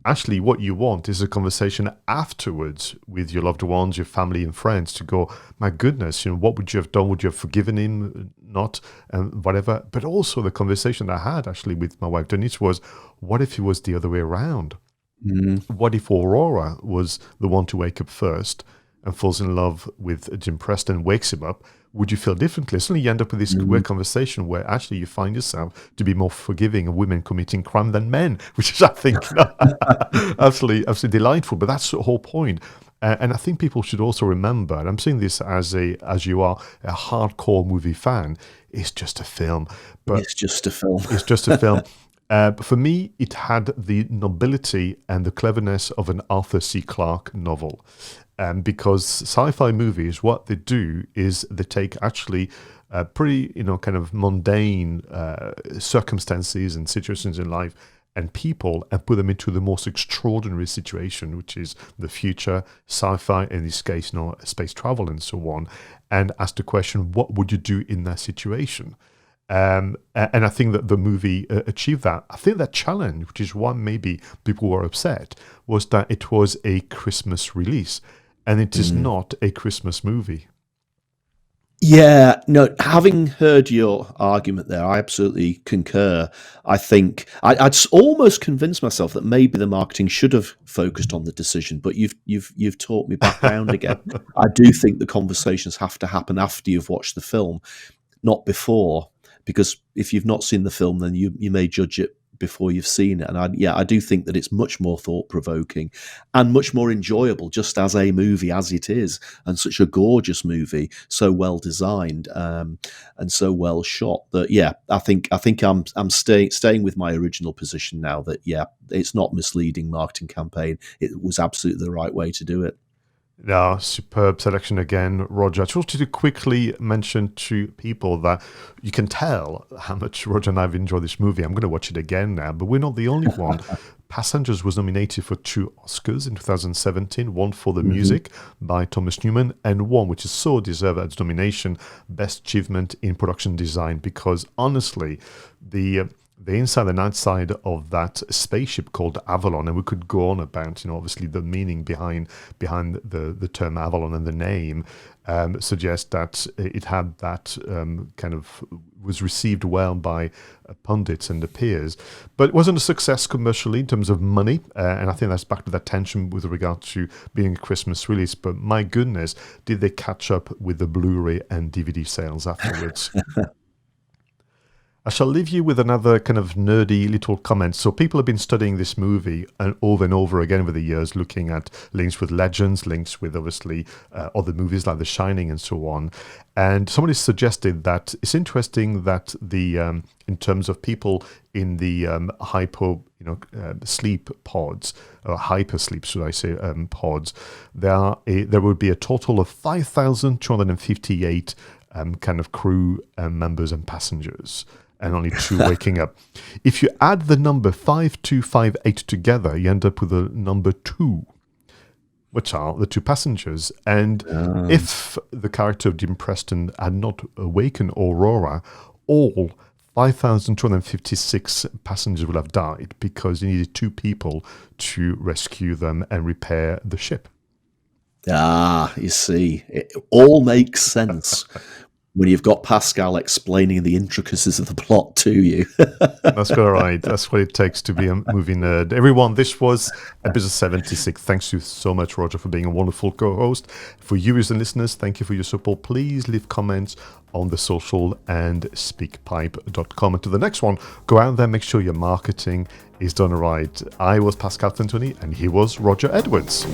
actually what you want is a conversation afterwards with your loved ones, your family and friends to go, my goodness, what would you have done? Would you have forgiven him? Not? And whatever. But also the conversation I had actually with my wife, Denise, was, what if it was the other way around? What if Aurora was the one to wake up first and falls in love with Jim Preston, wakes him up? Would you feel differently? Suddenly you end up with this weird conversation where actually you find yourself to be more forgiving of women committing crime than men, which is, I think, absolutely delightful. But that's the whole point. And I think people should also remember, and I'm saying this as you are a hardcore movie fan, it's just a film. But it's just a film. It's just a film. But for me, it had the nobility and the cleverness of an Arthur C. Clarke novel. Because sci-fi movies, what they do is they take actually pretty, kind of mundane circumstances and situations in life and people and put them into the most extraordinary situation, which is the future, sci-fi, in this case, space travel and so on, and ask the question, what would you do in that situation? And I think that the movie achieved that. I think that challenge, which is why maybe people were upset, was that it was a Christmas release. And it is not a Christmas movie. Yeah, no, having heard your argument there, I absolutely concur. I think I'd almost convinced myself that maybe the marketing should have focused on the decision, but you've taught me back round again. I do think the conversations have to happen after you've watched the film, not before, because if you've not seen the film, then you may judge it before you've seen it. And I do think that it's much more thought-provoking and much more enjoyable just as a movie as it is, and such a gorgeous movie, so well designed and so well shot that I think I'm staying with my original position now that it's not misleading marketing campaign. It was absolutely the right way to do it. Yeah, superb selection again, Roger. I just wanted to quickly mention to people that you can tell how much Roger and I have enjoyed this movie. I'm going to watch it again now, but we're not the only one. Passengers was nominated for 2 Oscars in 2017, one for the music by Thomas Newman, and one which is so deserved its nomination, Best Achievement in Production Design, because honestly, the inside and outside of that spaceship called Avalon, and we could go on about, obviously the meaning behind the term Avalon and the name, suggests that it had that was received well by pundits and the peers, but it wasn't a success commercially in terms of money, and I think that's back to that tension with regard to being a Christmas release. But my goodness, did they catch up with the Blu-ray and DVD sales afterwards? I shall leave you with another kind of nerdy little comment. So people have been studying this movie and over again over the years, looking at links with legends, links with obviously other movies like The Shining and so on. And somebody suggested that it's interesting that the in terms of people in the sleep pods, or hypersleep, should I say, pods, there would be a total of 5,258 kind of crew members and passengers, and only 2 waking up. If you add the number 5258 together, you end up with the number 2, which are the 2 passengers. And if the character of Jim Preston had not awakened Aurora, all 5,256 passengers would have died, because you needed 2 people to rescue them and repair the ship. You see, it all makes sense. when you've got Pascal explaining the intricacies of the plot to you. That's all right. That's what it takes to be a movie nerd. Everyone, this was episode 76. Thanks you so much, Roger, for being a wonderful co-host. For you as and listeners, thank you for your support. Please leave comments on the social and speakpipe.com. And to the next one, go out there, make sure your marketing is done right. I was Pascal 𝗀𝗀, and he was Roger Edwards.